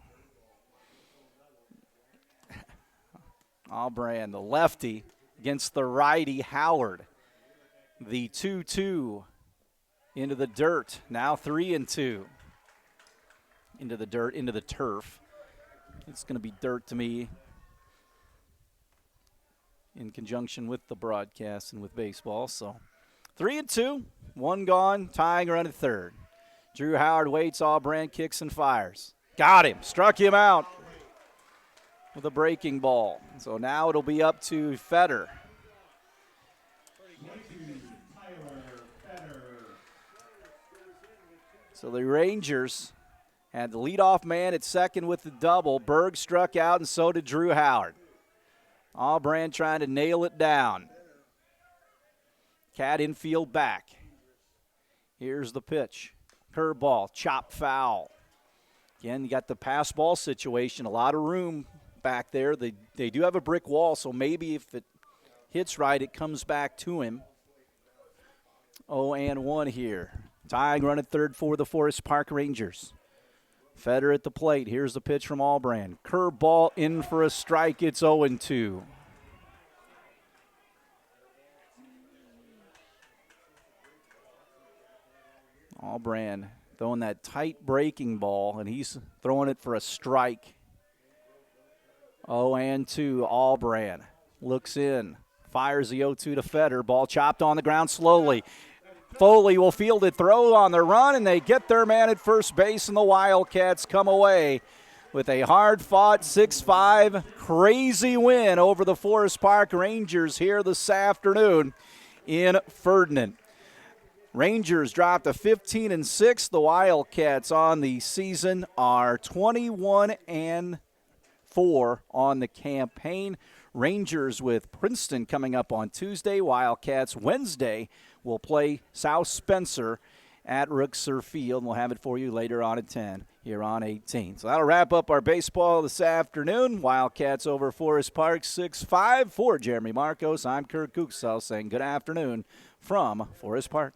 Allbrand, the lefty, against the righty, Howard. The 2-2 into the dirt. Now 3-2. Into the dirt, into the turf. It's going to be dirt to me in conjunction with the broadcast and with baseball. So 3-2, one gone, tying run at third. Drew Howard waits, Allbrand kicks and fires. Got him, struck him out with a breaking ball. So now it'll be up to Fetter. So the Rangers had the leadoff man at second with the double. Berg struck out, and so did Drew Howard. Allbrand trying to nail it down. Cat infield back. Here's the pitch. Curveball, chop foul. Again, you got the pass ball situation, a lot of room back there. They do have a brick wall, so maybe if it hits right, it comes back to him. 0-1 here. Tying run at third for the Forest Park Rangers. Fetter at the plate. Here's the pitch from Allbrand. Curveball in for a strike. It's 0-2. Allbrand throwing that tight breaking ball, and he's throwing it for a strike. 0-2. Allbrand looks in. Fires the 0-2 to Fetter. Ball chopped on the ground slowly. Foley will field it, throw on the run, and they get their man at first base, and the Wildcats come away with a hard-fought 6-5 crazy win over the Forest Park Rangers here this afternoon in Ferdinand. Rangers dropped to 15-6. The Wildcats on the season are 21-4 on the campaign. Rangers with Princeton coming up on Tuesday. Wildcats Wednesday will play South Spencer at Rookser Field. We'll have it for you later on at 10 here on 18. So that'll wrap up our baseball this afternoon. Wildcats over Forest Park 6-5. For Jeremy Marcos, I'm Kirk Kuksel saying good afternoon from Forest Park.